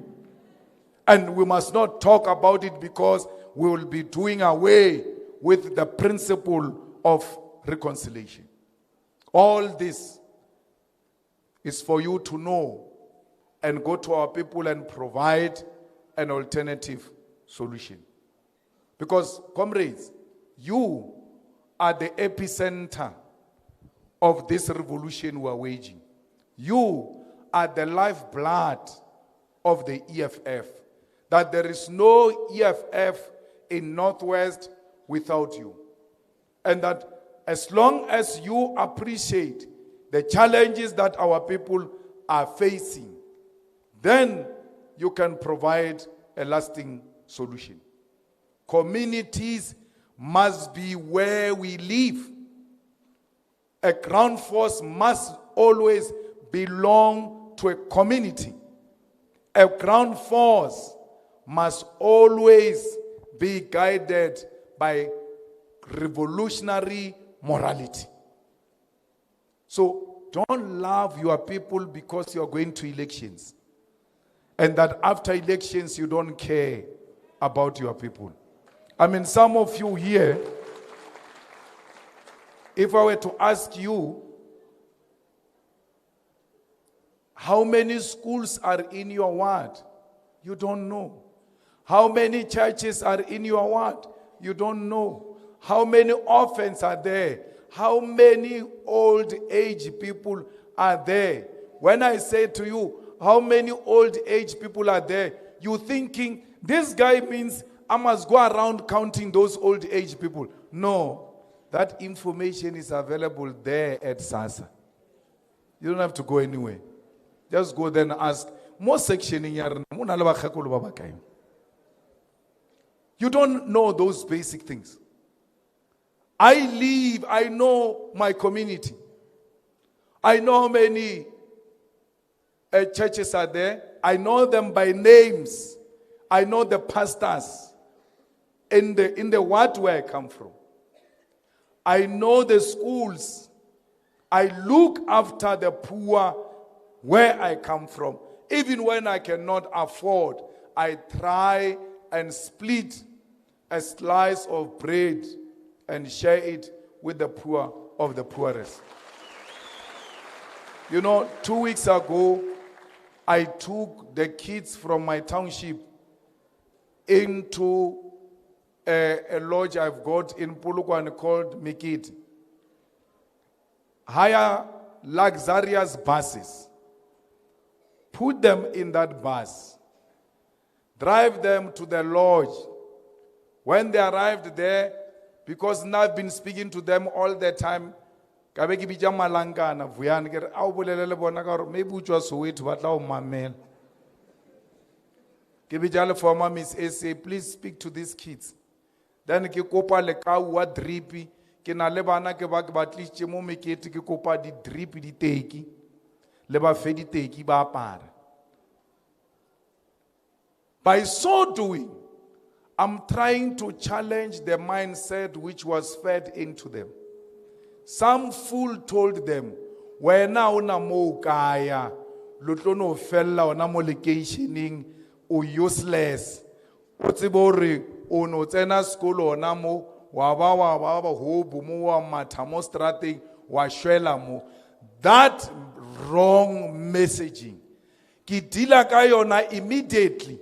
[SPEAKER 6] And we must not talk about it because we will be doing away with the principle of reconciliation. All this is for you to know and go to our people and provide an alternative solution. Because, comrades, you are the epicenter of this revolution we are waging. You are the lifeblood of the EFF. That there is no EFF in Northwest without you. And that as long as you appreciate the challenges that our people are facing, then you can provide a lasting solution. Communities must be where we live. A ground force must always belong to a community. A ground force must always be guided by revolutionary morality. So don't love your people because you're going to elections. And that after elections you don't care about your people. I mean, some of you here, if I were to ask you, how many schools are in your ward? You don't know. How many churches are in your ward? You don't know. How many orphans are there? How many old age people are there? When I say to you, how many old age people are there? You're thinking this guy means I must go around counting those old age people. No, that information is available there at SASSA. You don't have to go anywhere. Just go there and ask. More sectioning. You don't know those basic things. I know my community. I know how many churches are there. I know them by names. I know the pastors in the ward where I come from. I know the schools. I look after the poor where I come from. Even when I cannot afford, I try and split a slice of bread and share it with the poor of the poorest. 2 weeks ago, I took the kids from my township into a lodge I've got in Polokwane called Mikiti. Hire luxurious buses. Put them in that bus. Drive them to the lodge. When they arrived there, because now I've been speaking to them all the time, maybe it was sweet, but now mamel. Kibijale former Miss SA, please speak to these kids. Then ke kopa le ka wa dripi, ke na le bana ke ba ke batlisitse mo mekete ke kopa di drip di teki. Le ba fe di teki ba apara. By so doing, I'm trying to challenge the mindset which was fed into them. Some fool told them, wena una mo kaya, lutlono fella ona mo locationing o useless. Otsibore ono tsena skolo ona mo wa ba ho bumo wa matha mo strateng wa shwela mo. That wrong messaging. Ki dila ka yona immediately.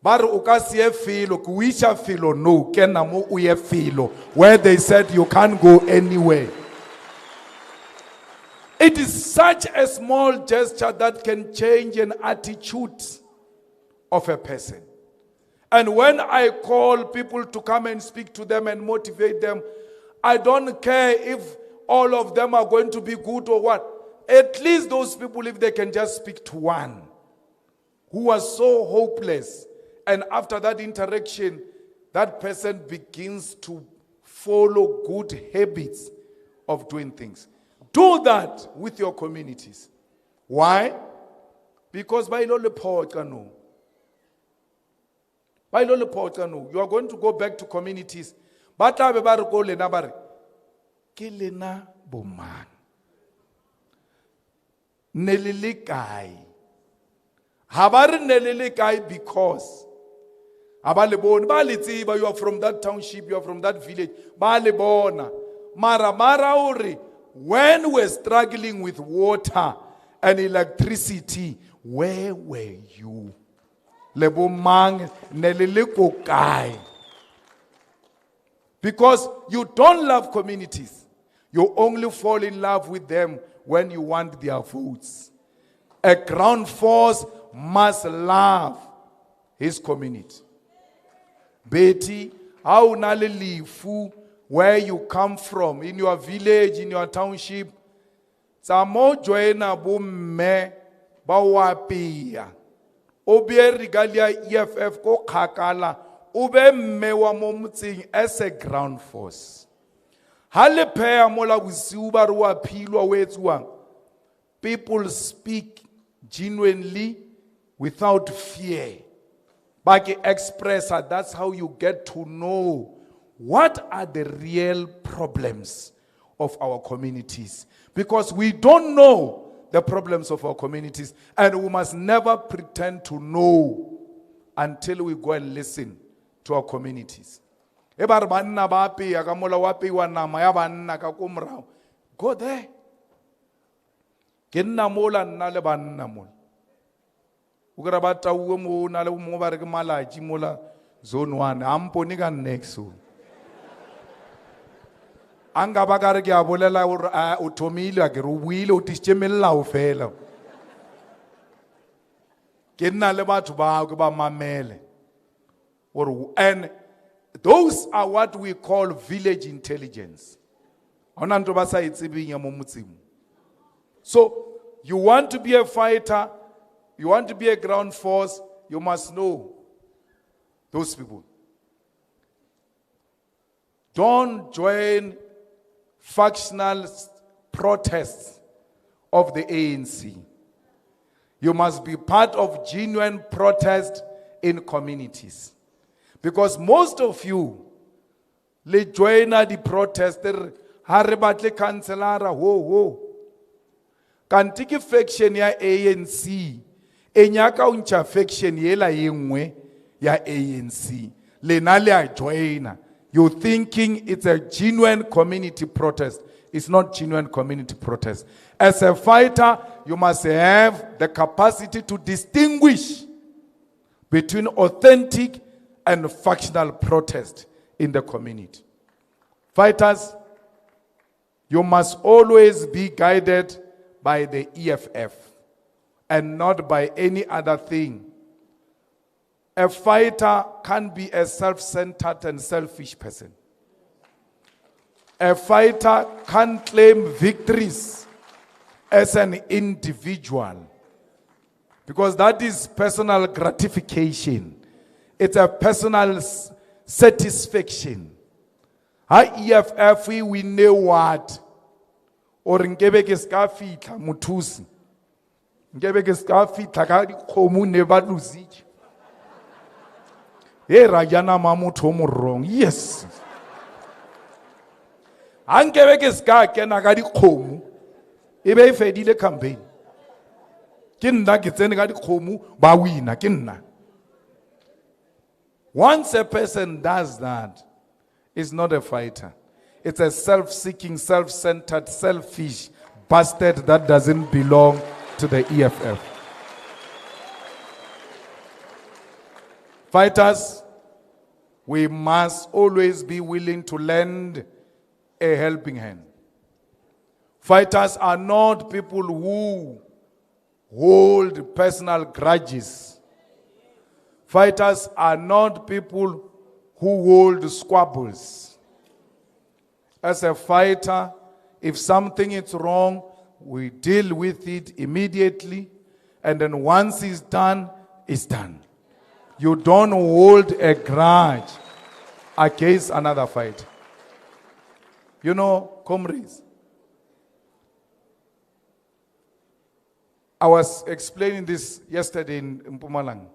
[SPEAKER 6] Baru ukasiye filo, kuisha filo, no, kena mo uye filo, where they said you can't go anywhere. It is such a small gesture that can change an attitude of a person. And when I call people to come and speak to them and motivate them, I don't care if all of them are going to be good or what. At least those people, if they can just speak to one who was so hopeless, and after that interaction, that person begins to follow good habits of doing things. Do that with your communities. Why? Because by you are going to go back to communities. But kilena boman. Nelilikai. Habar nelilikai because you are from that township, you are from that village. Mara when we're struggling with water and electricity, where were you? Because you don't love communities. You only fall in love with them when you want their votes. A ground force must love his community. Betty, how nale lifu where you come from, in your village, in your township. Samo joena bo me ba wapia. Obie regalia EFF ko kakala. Ube me wa momutsing as a ground force. Hale pea mola wisiuba ruwa pilwa wetuang. People speak genuinely without fear. Baki expressa, that's how you get to know what are the real problems of our communities. Because we don't know the problems of our communities, and we must never pretend to know until we go and listen to our communities. Go there. Ugrabata umo na le mo ba re ke malaji mola zone 1 amponi ka next so anga ba ka re ke a bolela o thomile a ke re o buile o tishetse melao fela ke nna le batho ba ke ba mamele And those are what we call village intelligence. So you want to be a fighter, you want to be a ground force, you must know those people. Don't join factional protests of the ANC. You must be part of genuine protest in communities. Because most of you, le join the protester, haribatle kanselara, ho. Kantiki faction ya ANC, enyaka uncha faction yela yengwe ya ANC. Le nale a joiner. You're thinking it's a genuine community protest. It's not genuine community protest. As a fighter, you must have the capacity to distinguish between authentic and factional protest in the community. Fighters, you must always be guided by the EFF and not by any other thing. A fighter can't be a self-centered and selfish person. A fighter can't claim victories as an individual because that is personal gratification. It's a personal satisfaction. EFF, we know what. Or ngebe ke ska fitla mothusi. Ngebe ke ska fitla ka dikgomo ne ba lositse. Hey, Rajana Mamuto wrong. Yes. Angebe ke ska kena ka dikgomo. Ebe fedile campaign. Ke nna ke tsene ka dikgomo ba wina ke nna. Once a person does that, is not a fighter. It's a self-seeking, self-centered, selfish bastard that doesn't belong to the EFF. Fighters, we must always be willing to lend a helping hand. Fighters are not people who hold personal grudges. Fighters are not people who hold squabbles. As a fighter, if something is wrong, we deal with it immediately, and then once it's done, it's done. You don't hold a grudge against another fighter. You know, comrades, I was explaining this yesterday in Mpumalanga.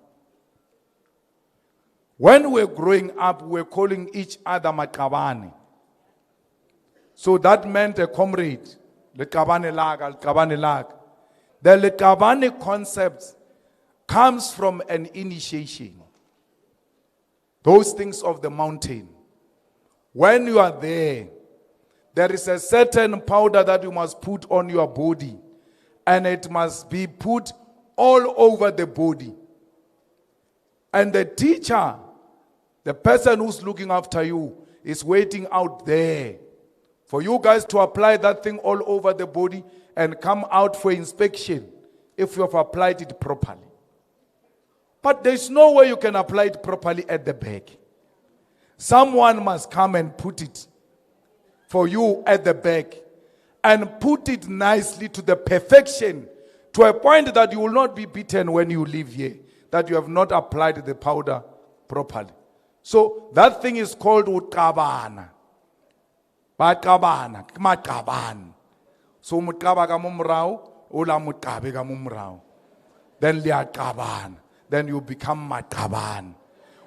[SPEAKER 6] When we were growing up, we were calling each other Makabane. So that meant a comrade. Lekabane lag, Lekabane lag. The Lekabane concept comes from an initiation. Those things of the mountain. When you are there, there is a certain powder that you must put on your body. And it must be put all over the body. And the teacher, the person who's looking after you, is waiting out there for you guys to apply that thing all over the body and come out for inspection if you have applied it properly. But there's no way you can apply it properly at the back. Someone must come and put it for you at the back and put it nicely to the perfection, to a point that you will not be beaten when you leave here, that you have not applied the powder properly. So that thing is called utkabana. Bakabana, kmakaban. So mutkaba ka mumrao, ula mutkabe ka mumrao. Then liakaban. Then you become makaban.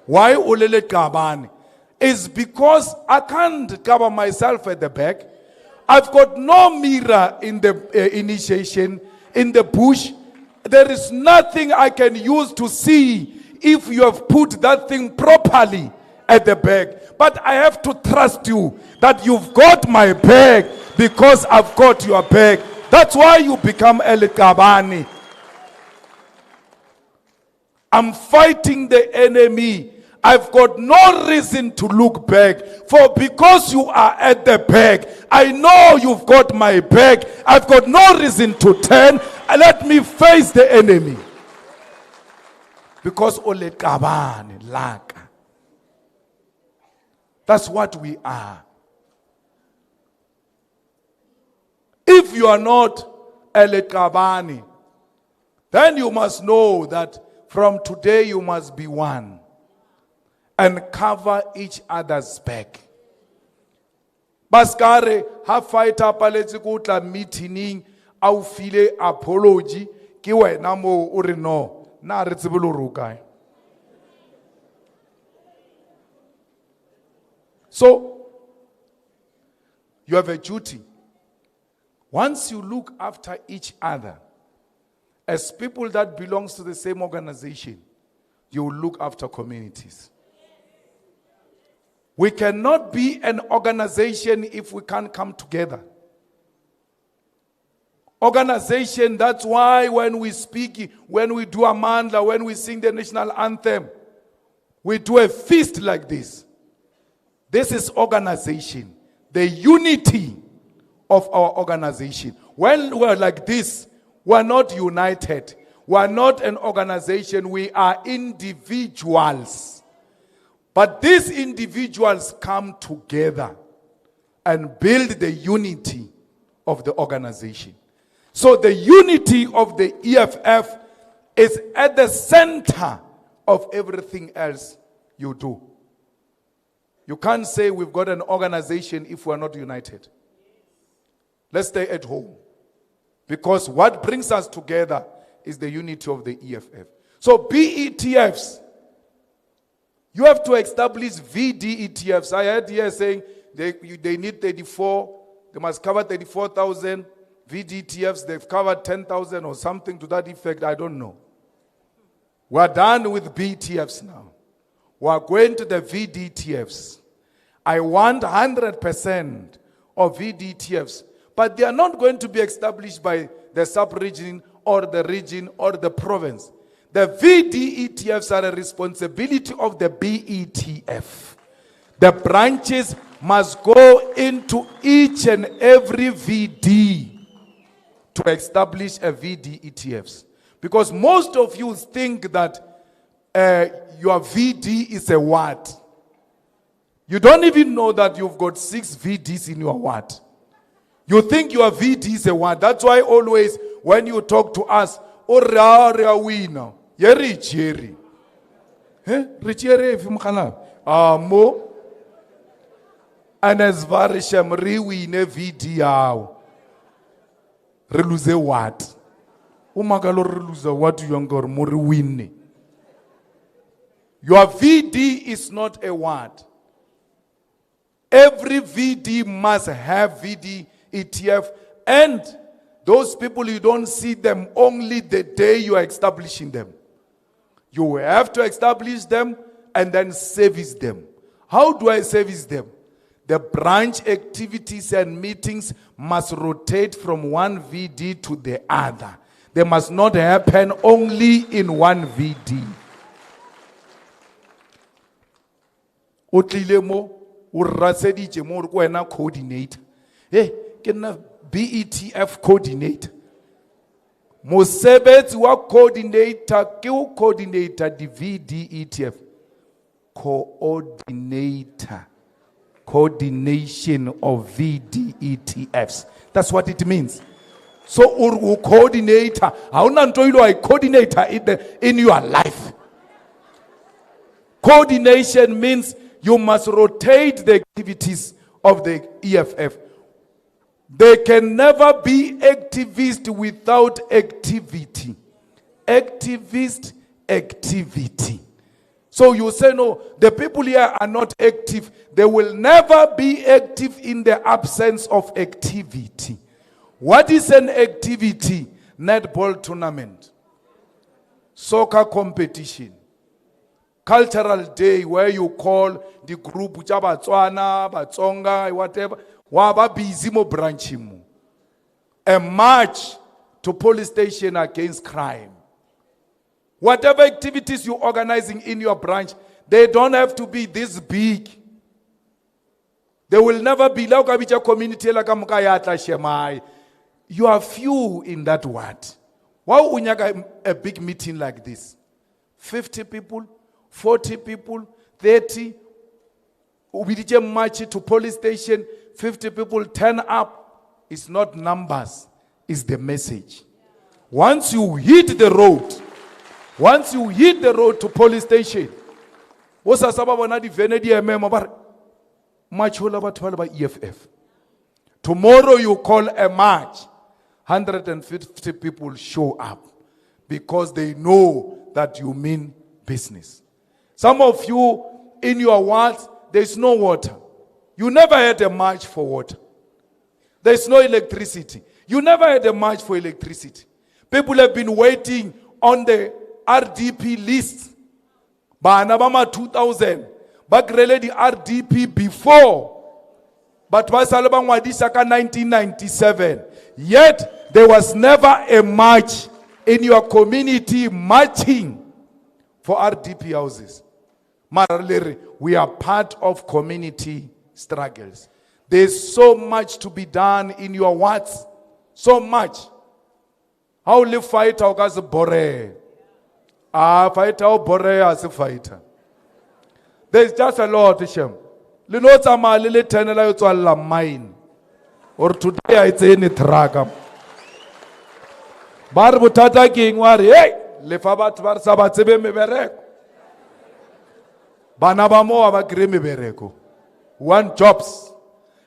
[SPEAKER 6] Why ulele kaban? It's because I can't cover myself at the back. I've got no mirror in the initiation, in the bush. There is nothing I can use to see if you have put that thing properly at the back. But I have to trust you that you've got my bag because I've got your bag. That's why you become El Kabani. I'm fighting the enemy. I've got no reason to look back. For because you are at the back, I know you've got my back. I've got no reason to turn. Let me face the enemy. Because ole kabane laka. That's what we are. If you are not a Lekabani, then you must know that from today you must be one and cover each other's back. Baskare ha fighter paletse ko tla meeting au file apology ke wena mo o re no na re tsebelo ruka. So you have a duty. Once you look after each other as people that belongs to the same organization, you will look after communities. We cannot be an organization if we can't come together. Organization, that's why when we speak, when we do Amandla, when we sing the national anthem, we do a feast like this. This is organization, the unity of our organization. When we're like this, we're not united. We're not an organization, we are individuals. But these individuals come together and build the unity of the organization. So the unity of the EFF is at the center of everything else you do. You can't say we've got an organization if we're not united. Let's stay at home. Because what brings us together is the unity of the EFF. So BETFs, you have to establish VDETFs. I heard here saying they need 34, they must cover 34,000 VDETFs. They've covered 10,000 or something to that effect. I don't know. We're done with BETFs now. We're going to the VDETFs. I want 100% of VDETFs, but they are not going to be established by the sub-region or the region or the province. The VDETFs are a responsibility of the BETF. The branches must go into each and every VD to establish a VDETFs. Because most of you think that your VD is a ward. You don't even know that you've got 6 VDs in your ward. You think your VD is a ward. That's why always when you talk to us, winner. Rich Yeri. Rich Yeri if you mo. And as Varishem re-win VD out. Re lose what? Umagalo re lose what younger more win. Your VD is not a word. Every VD must have VD ETF, and those people you don't see them only the day you are establishing them. You have to establish them and then service them. How do I service them? The branch activities and meetings must rotate from one VD to the other. They must not happen only in one VD. Otlilemo urasedije mo kwena coordinator. Ke na BETF coordinator. Mosebetsi wa coordinator ke o coordinator di VDETF. Coordinator. Coordination of VDETFs. That's what it means. So coordinator, hauna nto ilo ai coordinator in your life. Coordination means you must rotate the activities of the EFF. They can never be activist without activity. Activist, activity. So you say, no, the people here are not active. They will never be active in the absence of activity. What is an activity? Netball tournament, soccer competition, cultural day where you call the group Batswana, Batsonga, whatever, waba busy mo branching. A march to police station against crime. Whatever activities you're organizing in your branch, they don't have to be this big. They will never be like a community like a Mukayatla Shemai. You are few in that word. Why would you have a big meeting like this? 50 people, 40 people, 30. We did a march to police station, 50 people turn up. It's not numbers, it's the message. Once you hit the road to police station, EFF. Tomorrow you call a march, 150 people show up because they know that you mean business. Some of you in your wards, there's no water. You never had a march for water. There's no electricity. You never had a march for electricity. People have been waiting on the RDP list. Banabama 2000. Bakrele the RDP before. But Wasalabang Wadisaka 1997. Yet there was never a march in your community marching for RDP houses. We are part of community struggles. There's so much to be done in your wards. So much. How live fight how guys bore. Fight how bore as a fighter. There's just a lot of shame. Linota ma lile tenela to Allah mine. Or today I say ni traga. Bar butata king wari. Hey, le fabat bar sabatebe mebereko. Banabamo abagre mebereko. One jobs.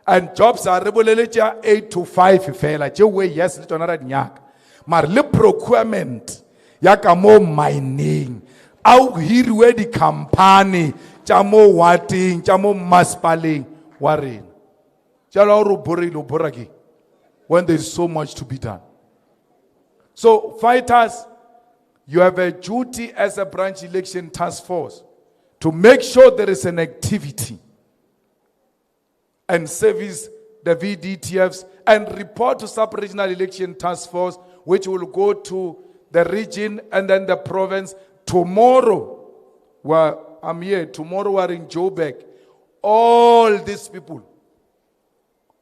[SPEAKER 6] And jobs are rebellecha 8 to 5 fela. Jewe yes little na nyak. Mar le procurement yakamo mining. Au hirwe di company chamo wating chamo maspaling warin. Jalo rubori lo boragi. When there is so much to be done. So fighters, you have a duty as a branch election task force to make sure there is an activity and service the VDTFs and report to sub-regional election task force, which will go to the region and then the province. Tomorrow, I'm here. Tomorrow we're in Joburg. All these people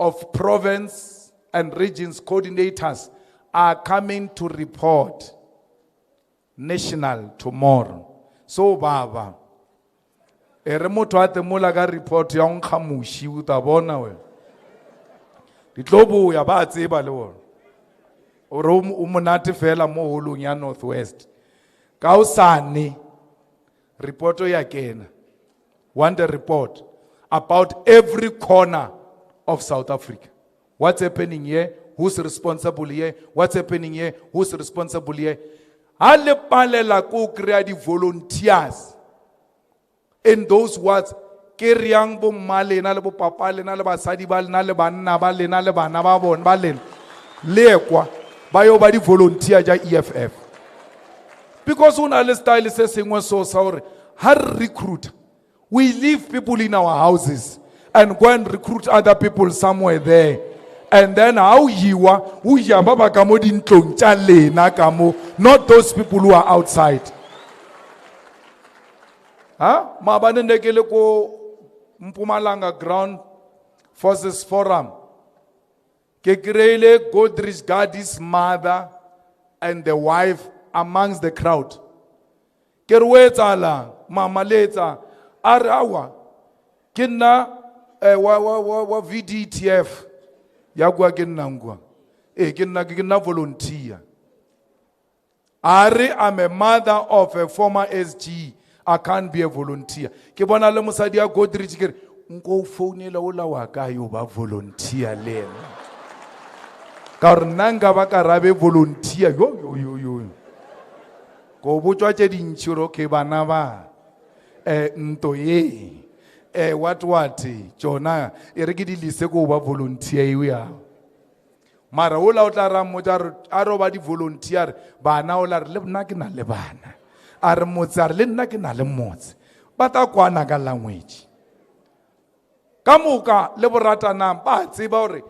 [SPEAKER 6] of province and regions coordinators are coming to report national tomorrow. So, Baba, a remote at the Mulaga report, young Kamushi with a bona. The Globo, we are about Zebalo. Or Umunati Fela Mohulunya Northwest. Kausani, report again. Want a report about every corner of South Africa. What's happening here? Who's responsible here? What's happening here? Who's responsible here? Ale palela ko create volunteers in those words. Keriang bo male na le bo papa le na le basadi ba le na le banna ba le na le bana ba bona ba le lekwa ba yo ba di volunteer ja EFF. Because una le style se sengwe so sorry. Har recruit. We leave people in our houses and go and recruit other people somewhere there. And then how you are, who ya baba kamo din tlong tsa lena kamo, not those people who are outside. Huh? Mabane nekele ko Mpumalanga Ground Forces Forum. Kekrele Godrich Gadi's mother and the wife amongst the crowd. Kerwetala, mama leta, arawa, kinna wa VDTF. Yagwa genangwa. Genna volunteer. I'm a mother of a former SG. I can't be a volunteer. Kibona le musadia Godrich kere. Nko phone la ola waka yo ba volunteer le. Karnanga ba karabe volunteer yo. Go botjwa tse dintshiro ke bana ba. Nto ye. What Jona ereke di lise go ba volunteer ya mara o la o tla ra mo tsa a ro ba di volunteer bana o la re le nna ke na le bana a re motsare le nna ke na le motse ba ta kwana ka language ka moka le boratana ba tseba hore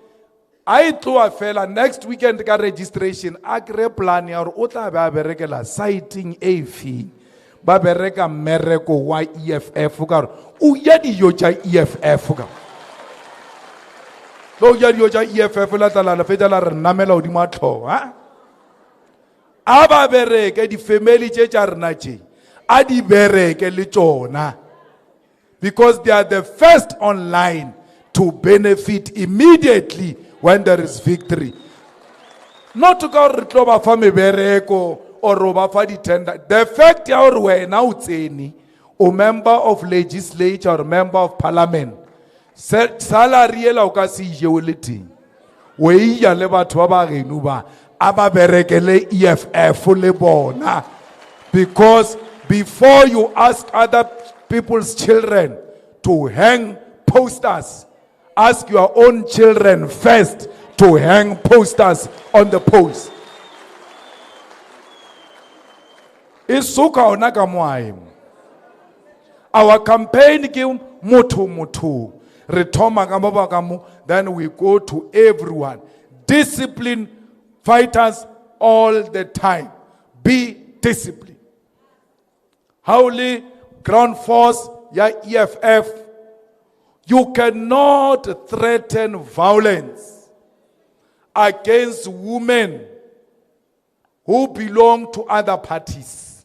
[SPEAKER 6] a itloa fela next weekend ka registration a kre plan ya hore o tla ba berekela sighting AV ba bereka mereko wa EFF ka o ya di yo tsa EFF ka lo ya di yo tsa EFF la tla la feta la re namela o di matlo ha a ba bereke di family tse tsa rena tse a di bereke le tsona Because they are the first online to benefit immediately when there is victory. Not to go to ba fa mebereko or ba fa di tender. The fact ya hore wena o tsene o member of legislature or member of parliament, salary ela o ka se jewe le teng. O iya le batho ba ba genu ba aba berekele EFF le bona. Because before you ask other people's children to hang posters, ask your own children first to hang posters on the post. Isuka onaka moaim. Our campaign give mutu. Retoma kamaba kamu. Then we go to everyone. Discipline fighters all the time. Be disciplined. Holy ground force, ya EFF. You cannot threaten violence against women who belong to other parties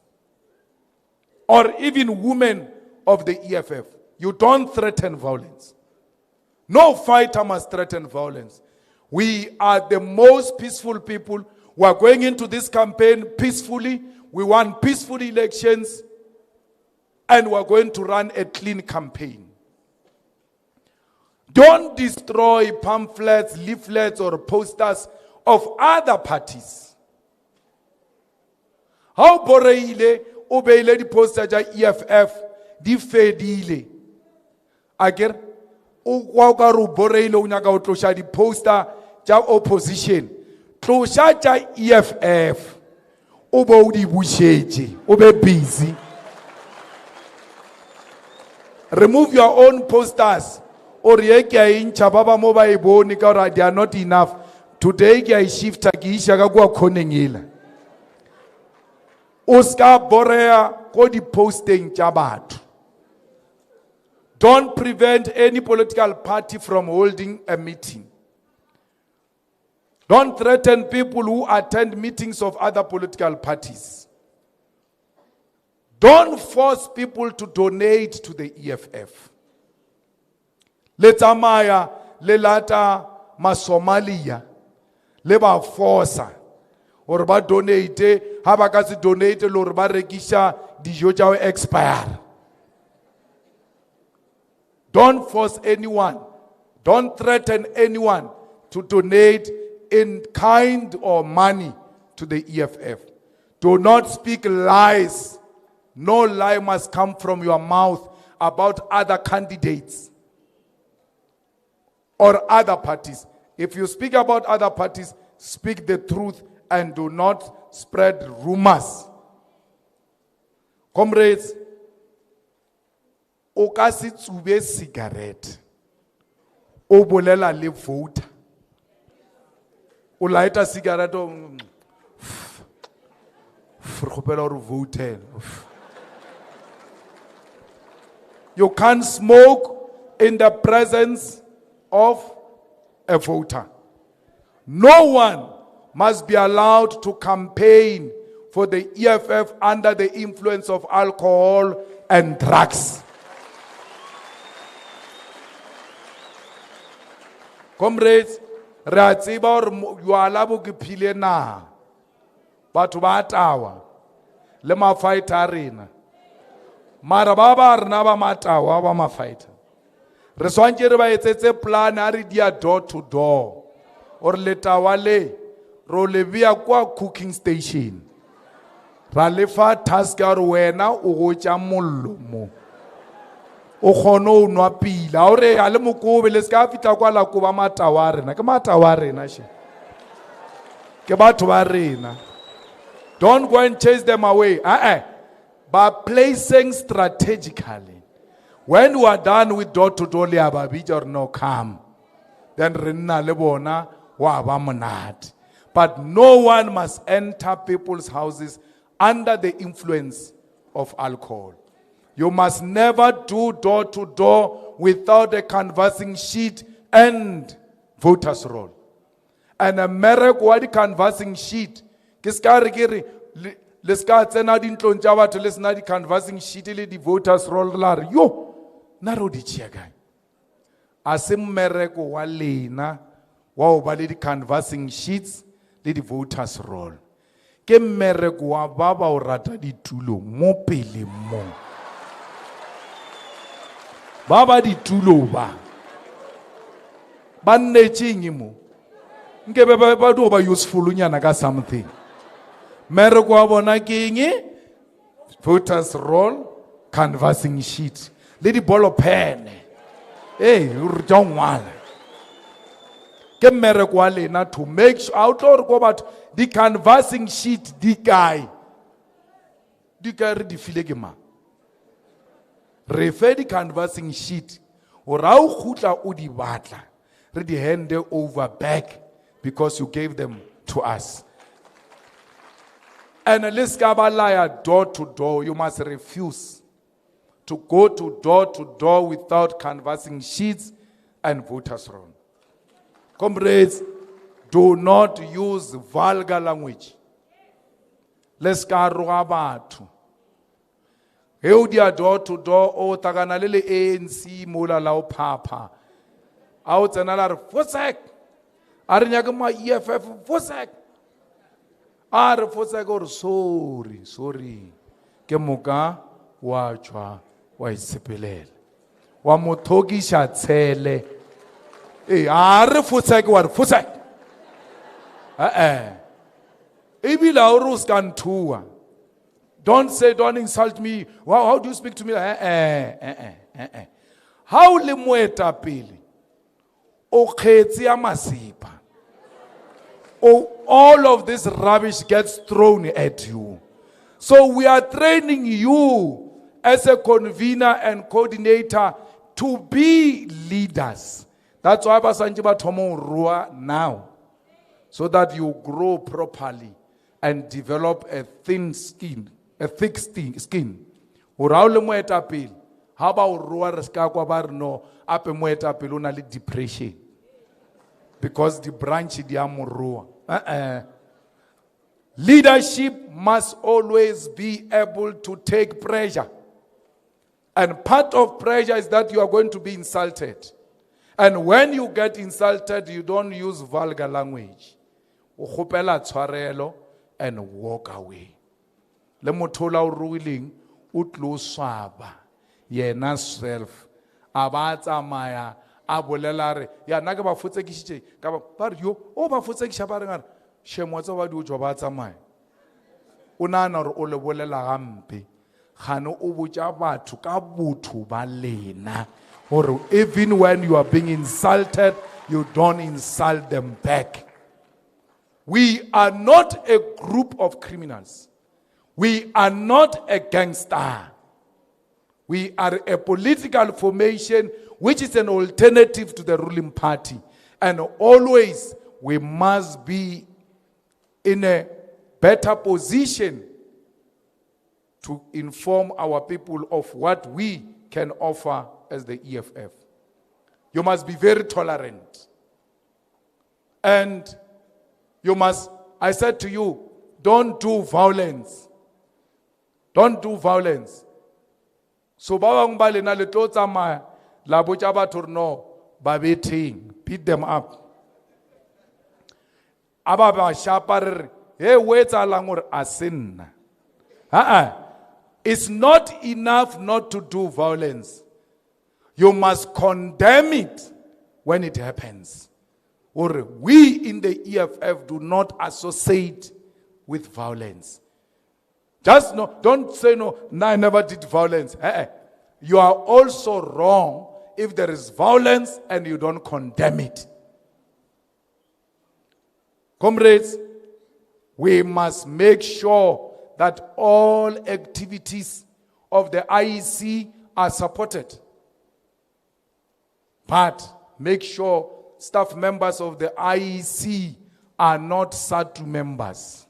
[SPEAKER 6] or even women of the EFF. You don't threaten violence. No fighter must threaten violence. We are the most peaceful people. We are going into this campaign peacefully. We want peaceful elections. And we are going to run a clean campaign. Don't destroy pamphlets, leaflets, or posters of other parties. How boreile obeile di poster ja EFF di fedile. Ager o kwa ka ro boreile o nyaka o tlosha di poster ja opposition. Tlosha ja EFF. O bo di bushetse, o be busy. Remove your own posters. Or ye kya incha baba mobile boni ka they are not enough. Today kya shifta ki isha ka kwa konengila. Uska borea ko di posting tja batho. Don't prevent any political party from holding a meeting. Don't threaten people who attend meetings of other political parties. Don't force people to donate to the EFF. Letamaya, lelata masomalia, leba forsa, or ba donate, habakasi donate, or ba rekisha dijoja expire. Don't force anyone, don't threaten anyone to donate in kind or money to the EFF. Do not speak lies. No lie must come from your mouth about other candidates or other parties. If you speak about other parties, speak the truth and do not spread rumors. Comrades, o ka se tsube cigarette o bolela le vote o lighter cigarette o khopela o vote. You can't smoke in the presence of a voter. No one must be allowed to campaign for the EFF under the influence of alcohol and drugs. Comrades, re a tseba hore you are labo ke phile na batho ba tawa le ma fighter rena mara ba ba rena ba matawa ba ma fighter re swantse re ba etsetse plan a re dia door to door or letawa le ro le bia kwa cooking station ra le fa task ya re wena o go tja mollo mo o khono nwa pila ore a le mokobe le ska fita kwa la ko ba matawa rena ke matawa rena she ke batho ba rena. Don't go and chase them away. By placing strategically. When you are done with door to door, or no come. Then rinna lebona wa ba monate. But no one must enter people's houses under the influence of alcohol. You must never do door to door without a canvassing sheet and voters roll. And a merek canvassing sheet. Kiskari kiri leska tsena di ntlong tja batho le sena di canvassing sheet le di voters roll la re yo Naro di chiagai. Asim mereko wa lena, wa obale di canvassing sheets, le di voters roll. Ke mereko wa baba o rata di tulo, mo pele mo. Baba di tulo ba. Banne chingi mo. Nke ba do ba useful nyana ka something. Mereko wa bona kingi, voters roll, canvassing sheet. Lady ball pen. Hey, you don't want. Ke mereko wa lena to make sure out or go about the canvassing sheet di guy. Di guy re di file ke ma. Refer the canvassing sheet. Ora o khutla o di batla. Re di hand over back because you gave them to us. And let's go door to door. You must refuse to go to door without canvassing sheets and voters roll. Comrades, do not use vulgar language. Let's go batho. Heu dia door to door o tagana le ANC mola la o papa. A o tsena la re fosek. A re nyaka ma EFF fosek. A re fosek o re sorry. Ke moka wa tswa wa isepelele. Wa mothogisha tshele. A re fosek wa re fosek. Ebile o re ska nthua. Don't say, don't insult me. How do you speak to me? How le moeta pele? O khetsi ya masipa. All of this rubbish gets thrown at you. So we are training you as a convener and coordinator to be leaders. That's why Basanji Batomo Rua now. So that you grow properly and develop a thin skin. A thick skin. Uraule moeta pele. How about Rua Reska Kwabar no ape moeta pele una li depression. Because the branch di amurua. Leadership must always be able to take pressure. And part of pressure is that you are going to be insulted. And when you get insulted, you don't use vulgar language. Ukopela tshwarelo and walk away. Le mothola o ruiling utlo swaba yena self abatsa maya abolelare ya nna ke ba fotsekisitse ka ba re yo o ba fotsekisha ba reng shemotse ba di o jwa ba tsamaya o nana re o le bolela gampe gane o botsa batho ka botho ba lena or even when you are being insulted you don't insult them back. We are not a group of criminals. We are not a gangster. We are a political formation which is an alternative to the ruling party. And always we must be in a better position to inform our people of what we can offer as the EFF. You must be very tolerant. And you must, I said to you, don't do violence. Don't do violence. So bawang ba lena le tlo tsamaya la botsa batho no ba beting, beat them up. Aba ba shapa re hey wetsa langor asinna. It's not enough not to do violence. You must condemn it when it happens. Or we in the EFF do not associate with violence. Just no, don't say no, I never did violence. You are also wrong if there is violence and you don't condemn it. Comrades, we must make sure that all activities of the IEC are supported. But make sure staff members of the IEC are not SADU members.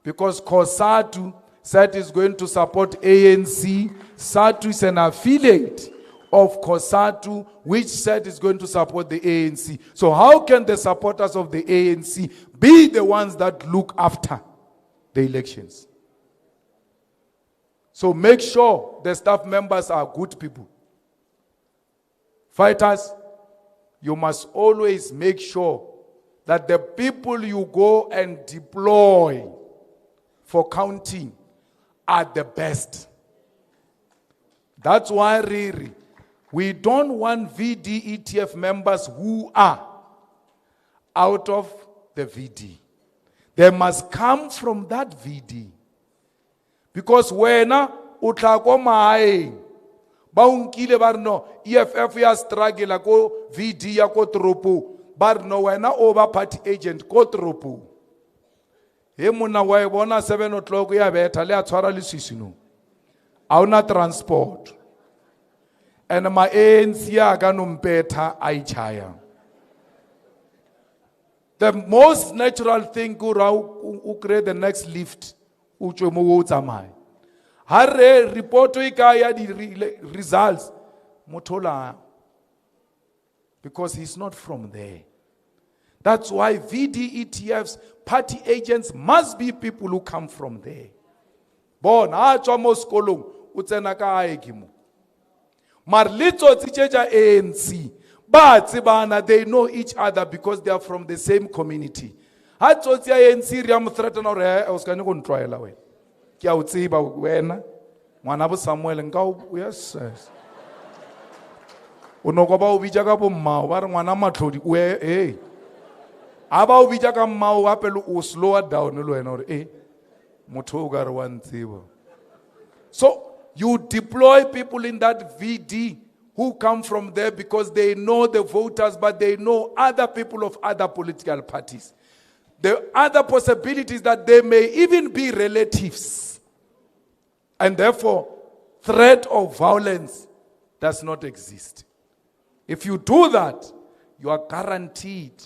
[SPEAKER 6] Because COSATU said is going to support ANC. SADU is an affiliate of COSATU, which said is going to support the ANC. So how can the supporters of the ANC be the ones that look after the elections? So make sure the staff members are good people. Fighters, you must always make sure that the people you go and deploy for counting are the best. That's why really, we don't want VDETF members who are out of the VD. They must come from that VD. Because when utlako mahaeng ba unkile ba re no EFF ya struggle ko VD ya ko tropo ba re no wena over party agent ko tropo he mona wa e bona 7 o'clock ya betha le a tshwara le sisino a una transport and ma ANC ya ka no mpetha a ichaya. The most natural thing ku create the next lift u tswe mo wo tsamaya. Hare report e ka ya di results motola because he's not from there. That's why VDETF's party agents must be people who come from there. Bon ha tswa mo sekolong o tsena ka aegimo. Mar litso tseja ANC ba tsebana, they know each other because they are from the same community. Ha tsotsi ya ANC ri am threaten or o ska ne go ntwaela wena. Ke a o tseba wena ngwana bo Samuel nka o yes o no go ba o bitsa ka bo mmao ba re ngwana matlhodi o eh aba o bitsa ka mmao wa pele o slow down le wena or motho o ga re wa ntseba. So you deploy people in that VD who come from there because they know the voters, but they know other people of other political parties. The other possibilities that they may even be relatives. And therefore, threat of violence does not exist. If you do that, you are guaranteed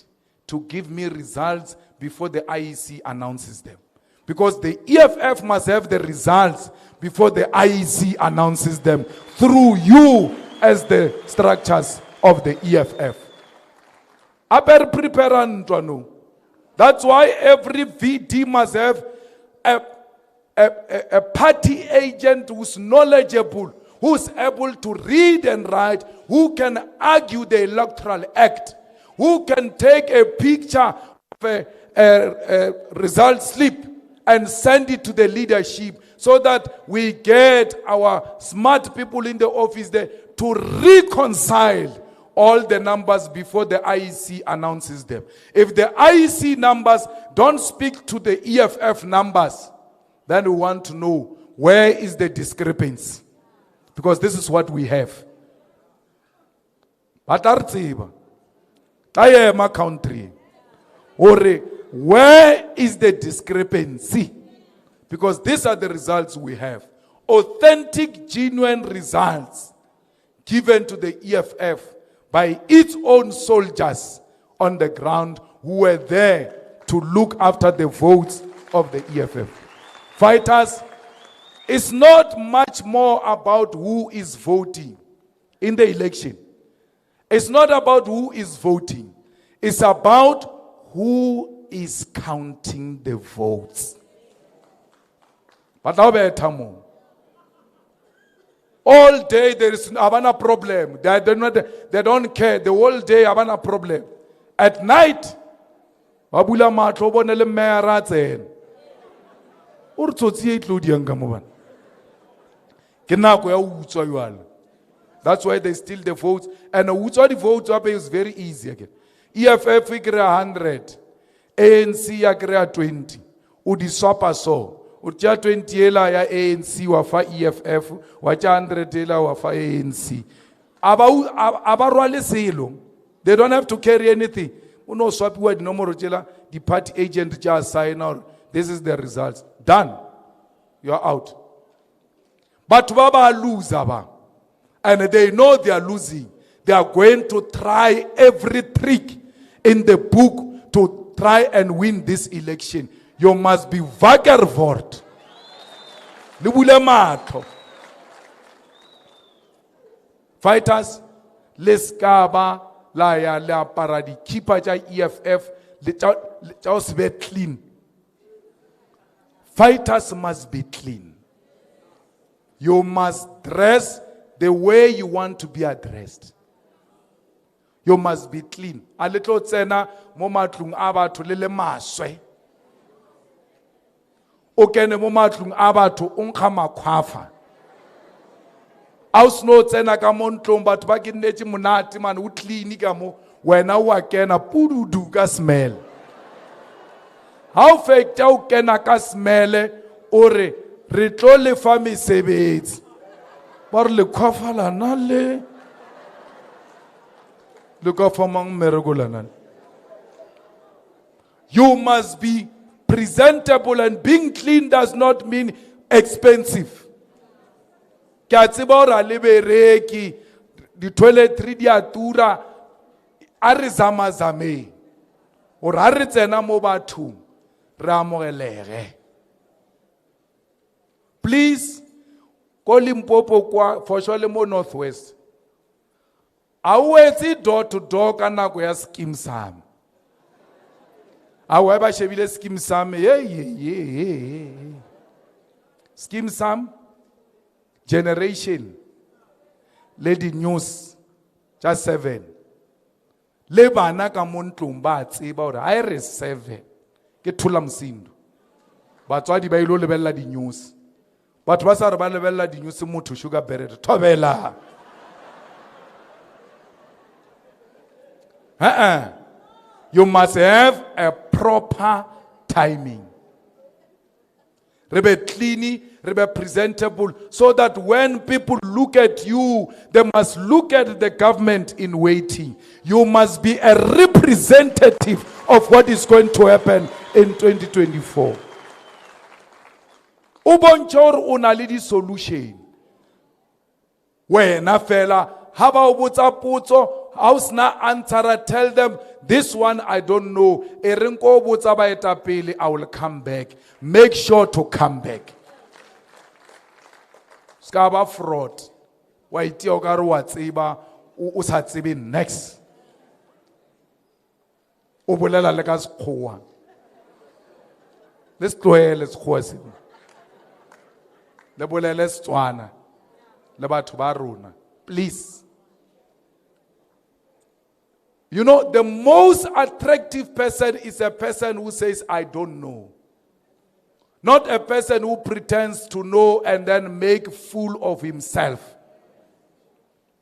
[SPEAKER 6] to give me results before the IEC announces them. Because the EFF must have the results before the IEC announces them through you as the structures of the EFF. That's why every VD must have a party agent who's knowledgeable, who's able to read and write, who can argue the Electoral Act, who can take a picture of a result slip and send it to the leadership so that we get our smart people in the office there to reconcile all the numbers before the IEC announces them. If the IEC numbers don't speak to the EFF numbers, then we want to know where is the discrepancy. Because this is what we have. But I am a country. Where is the discrepancy? Because these are the results we have. Authentic, genuine results given to the EFF by its own soldiers on the ground who were there to look after the votes of the EFF. Fighters, it's not much more about who is voting in the election. It's not about who is voting. It's about who is counting the votes. But now all day there is a problem. They don't care. The whole day a problem. At night, that's why they steal the votes. And the votes is very easy again. EFF figure 100, ANC 20. Udi swapa so. Utia 20 ela ya ANC wafa EFF, wacha 100 ela wafa ANC. Abarwale silo. They don't have to carry anything. Uno swap word no more the party agent just sign out. This is the results. Done. You are out. But Baba lose aba. And they know they are losing. They are going to try every trick in the book to try and win this election. You must be vagabond. Fighters, let's kaba la ya la paradi keeper ja EFF just be clean. Fighters must be clean. You must dress the way you want to be addressed. You must be clean. A little tsena mo matlung a batho le le maswe. O kene mo matlung a batho o nkga makhwafa. A o seno tsena ka mo ntlong batho ba ke nnetse monate man o clean ka mo wena o a kena pududu ka smell. How fake o kena ka smell o re tlo le fa mesebetsi. Ba re le khwafa la na le you must be presentable, and being clean does not mean expensive. Ke a tseba hore a le bereki di toiletry di a tura a re zamazame hore a re tsena mo bathong re amogelege. Please ko Limpopo kwa for sure le mo Northwest. Awetsi door to door ka nako ya scheme sam. Awe ba shebile scheme sam scheme sam generation lady news just 7 le bana ka montlong ba tseba hore a re 7 ke thula msindo batswadi ba ilo lebella di news batho ba sa re ba lebella di news motho sugar beret thobela. You must have a proper timing. Rebe clean, rebe presentable, so that when people look at you, they must look at the government in waiting. You must be a representative of what is going to happen in 2024. Ubonchor unalidi solution. Wena fela haba ubutsa putso house na answer, tell them this one I don't know. Erinko ubutsa ba etapele, I will come back. Make sure to come back. Skaba fraud. Wa iti okaru wa tsiba o sa tsibe next. O bolela le ka sekgowa. Let's tlohele sekgowa se. Le bolele Setswana. Le batho ba rona. Please. You know, the most attractive person is a person who says, I don't know. Not a person who pretends to know and then make fool of himself.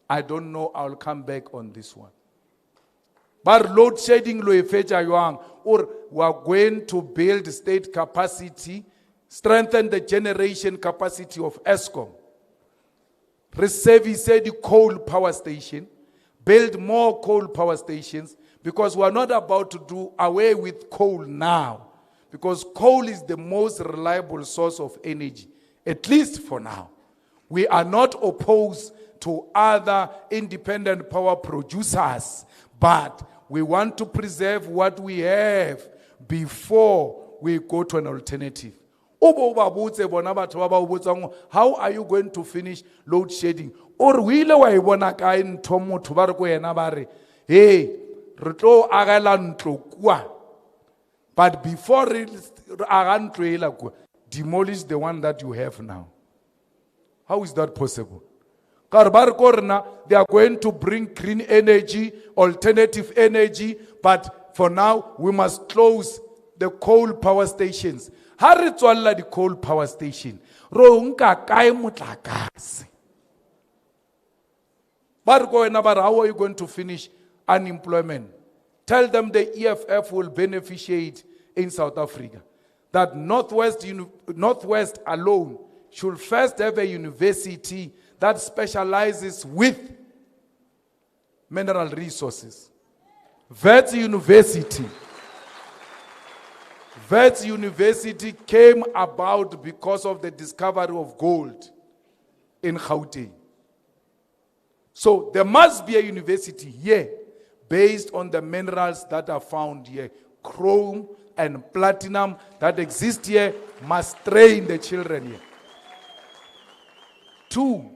[SPEAKER 6] I don't know, I'll come back on this one. But load shedding lo efeja yoang, or we are going to build state capacity, strengthen the generation capacity of ESCOM. Reserve the coal power station. Build more coal power stations, because we are not about to do away with coal now, because coal is the most reliable source of energy, at least for now. We are not opposed to other independent power producers, but we want to preserve what we have before we go to an alternative. How are you going to finish load shedding? Or wile wa ibona ka ntho motho ba re ko yena ba re hey re tlo agela ntlo kwa, but before re aga ntlo ela kwa demolish the one that you have now. How is that possible? Ka ba re ko rena they are going to bring green energy, alternative energy, but for now we must close the coal power stations. Ha re tswalla di coal power station ro nka kae motlakase. But how are you going to finish unemployment? Tell them the EFF will beneficiate in South Africa. That Northwest alone should first have a university that specializes with mineral resources. Wits University came about because of the discovery of gold in Gauteng. So there must be a university here based on the minerals that are found here. Chrome and platinum that exist here must train the children here. 2,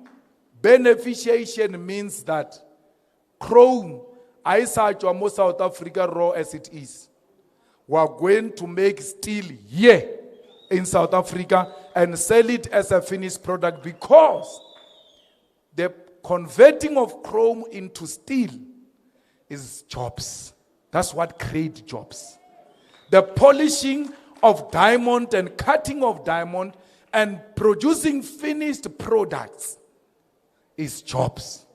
[SPEAKER 6] beneficiation means that chrome, I search almost South Africa raw as it is. We are going to make steel here in South Africa and sell it as a finished product, because the converting of chrome into steel is jobs. That's what creates jobs. The polishing of diamond and cutting of diamond and producing finished products is jobs.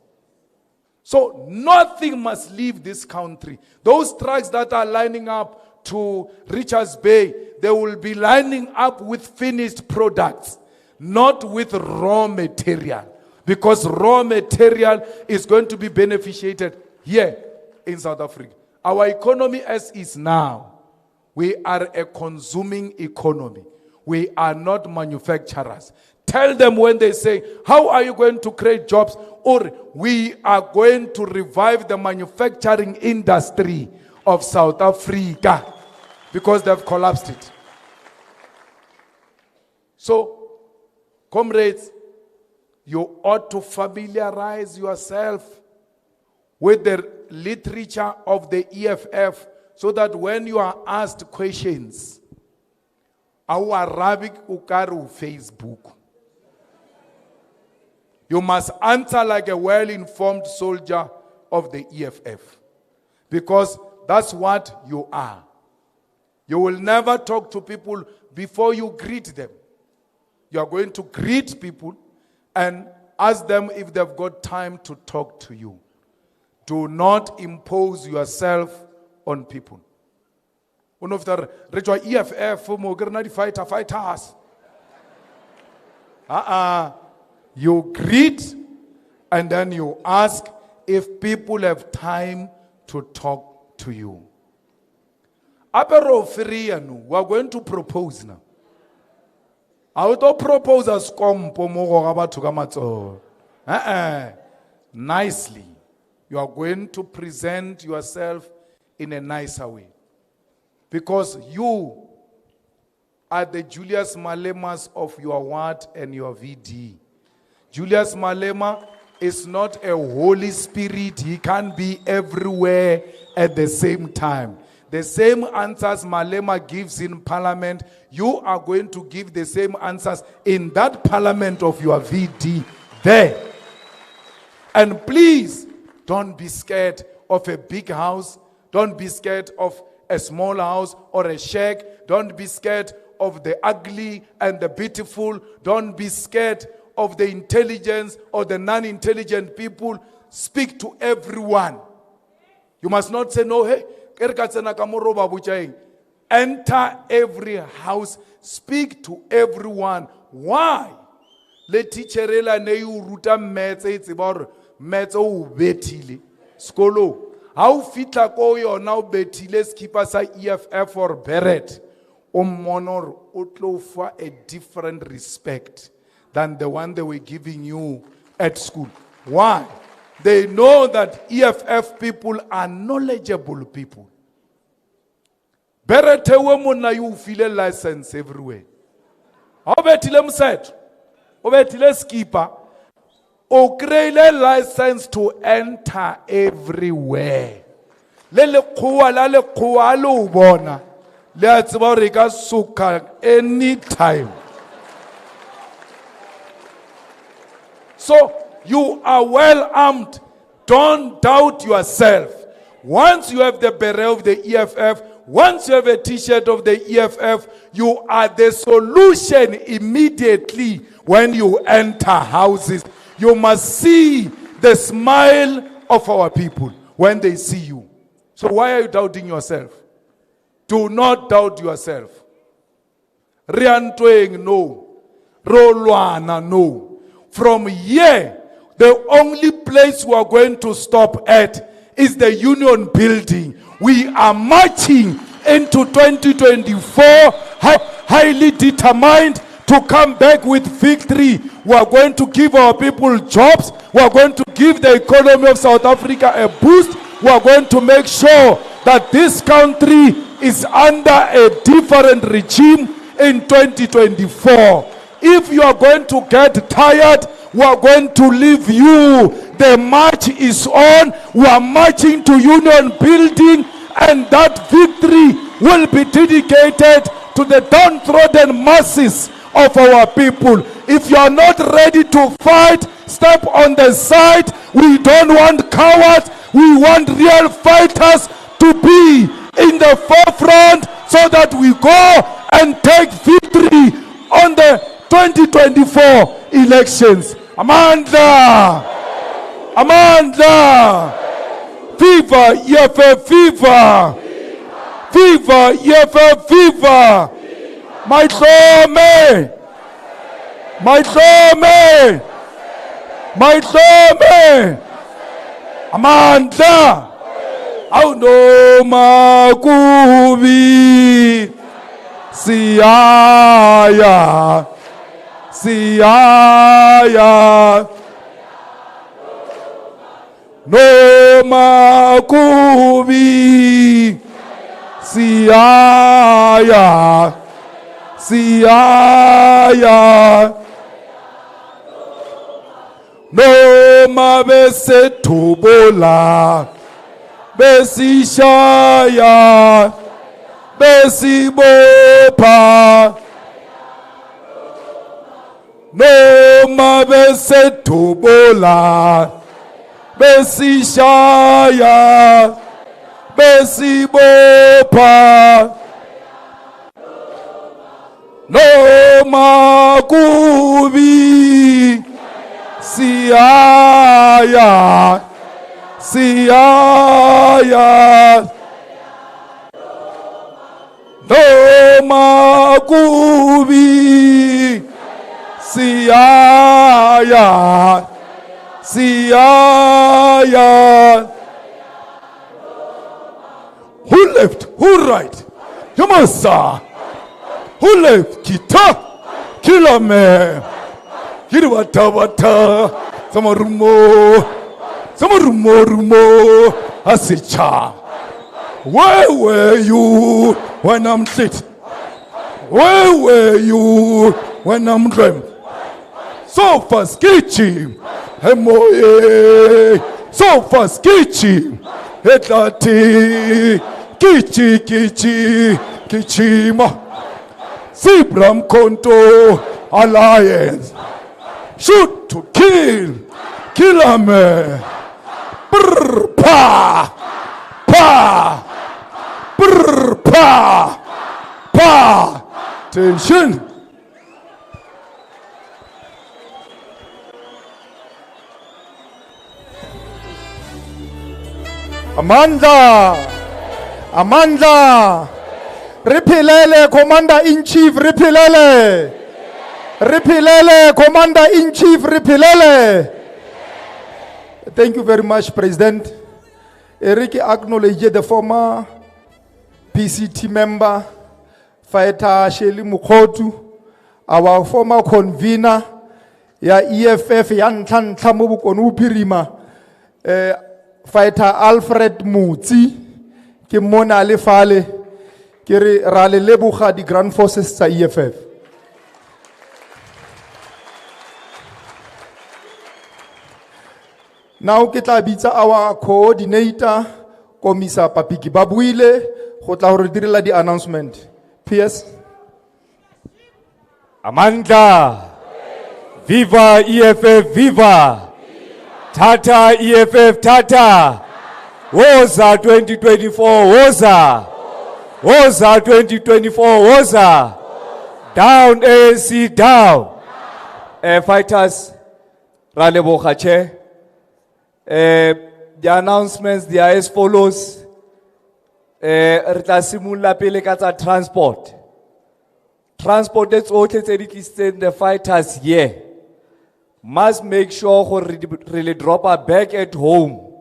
[SPEAKER 6] So nothing must leave this country. Those trucks that are lining up to Richards Bay, they will be lining up with finished products, not with raw material. Because raw material is going to be beneficiated here in South Africa. Our economy as is now, we are a consuming economy. We are not manufacturers. Tell them when they say, how are you going to create jobs? Or we are going to revive the manufacturing industry of South Africa because they've collapsed it. So, comrades, you ought to familiarize yourself with the literature of the EFF so that when you are asked questions, our Arabic ukaru Facebook, you must answer like a well-informed soldier of the EFF. Because that's what you are. You will never talk to people before you greet them. You are going to greet people and ask them if they've got time to talk to you. Do not impose yourself on people. One of the EFF fighters. You greet and then you ask if people have time to talk to you. Apero we are going to propose now. I will propose a skompo mo nicely. You are going to present yourself in a nicer way. Because you are the Julius Malemas of your ward and your VD. Julius Malema is not a Holy Spirit. He can't be everywhere at the same time. The same answers Malema gives in parliament, you are going to give the same answers in that parliament of your VD there. And please, don't be scared of a big house. Don't be scared of a small house or a shack. Don't be scared of the ugly and the beautiful. Don't be scared of the intelligence or the non-intelligent people. Speak to everyone. You must not say, no, hey, enter every house. Speak to everyone. Why? Le teacherela ne you ruta metse it's about metse o betile. Skolo. How fitla ko yona o betile skipper sa EFF or Beret. Monor utlo for a different respect than the one they were giving you at school. Why? They know that EFF people are knowledgeable people. Beretewe mona you feel a license everywhere. Obetile mset. Obetile skipper. O create license to enter everywhere. Lele kuwa lale kuwa lo ubona. Let's work suka anytime. So you are well armed. Don't doubt yourself. Once you have the beret of the EFF, once you have a t-shirt of the EFF, you are the solution immediately when you enter houses. You must see the smile of our people when they see you. So why are you doubting yourself? Do not doubt yourself. Riantoeng no. Rolwana no. From here, the only place we are going to stop at is the Union Building. We are marching into 2024 highly determined to come back with victory. We are going to give our people jobs. We are going to give the economy of South Africa a boost. We are going to make sure that this country is under a different regime in 2024. If you are going to get tired, we are going to leave you. The march is on. We are marching to Union Building, and that victory will be dedicated to the downtrodden masses of our people. If you are not ready to fight, step on the side. We don't want cowards. We want real fighters to be in the forefront so that we go and take victory on the 2024 elections. Amandla! Amandla! Viva EFF, viva! Viva EFF, viva! Maitlome! Maitlome! Maitlome! Amandla! Awunoma kubi siyaya siyaya noma kubi siyaya siyaya noma besethubola besishaya besibopha noma besethubola besishaya besibopha noma kubi siyaya siyaya noma kubi siyaya siyaya. Who left? Who right? Yamasa. Who left? Kita. Kilame. Kirwata wata. Samarumo. Rumo, Asicha. Where were you when I'm sick? Where were you when I'm dreamt? So fast, Kichi, Hemoye, so fast, Kichi, Etati, Kichi, Kichima, Sibram Konto Alliance, shoot to kill, Kilame. Brr, pa, pa, brr, pa, pa. Tension.
[SPEAKER 2] Amanda, Ripilele, Commander-in-Chief, Ripilele, Commander-in-Chief, Ripilele. Thank you very much, President. Eric acknowledged the former PCT member, Fighter Sheli Mukhotu, our former convener, ya EFF, Yan Tan Tamubu Konupirima, Fighter Alfred Mutsi, ke mona le fale, ke re ra le leboga di Grand Forces sa EFF. Now ke tla bitsa our coordinator, Komisa Papiki Babuile, go tla go re direla di announcement. PS.
[SPEAKER 7] Amandla. Viva EFF, viva. Tata EFF, Tata. Woza 2024, Woza. Woza 2024, Woza. Down ANC, down. Fighters, Raleboga Chair. The announcements, they are as follows. Ritasimula Pelekata transport. Transport that's all the fighters here. Must make sure we really drop our back at home.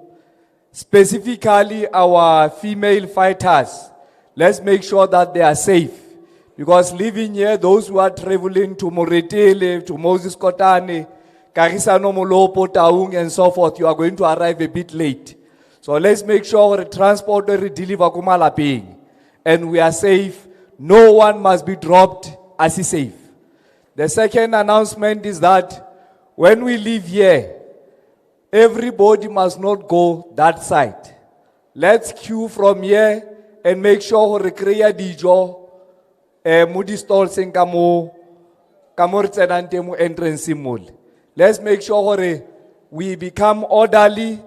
[SPEAKER 7] Specifically our female fighters. Let's make sure that they are safe. Because living here, those who are traveling to Moretele, to Moses Kotane, Karisano Molopo, Taung, and so forth, you are going to arrive a bit late. So let's make sure the transport will deliver Kumala paying. And we are safe. No one must be dropped as is safe. The second announcement is that when we leave here, everybody must not go that side. Let's queue from here and make sure we create dijo, mudi stalls in kamo entrance mall. Let's make sure we become orderly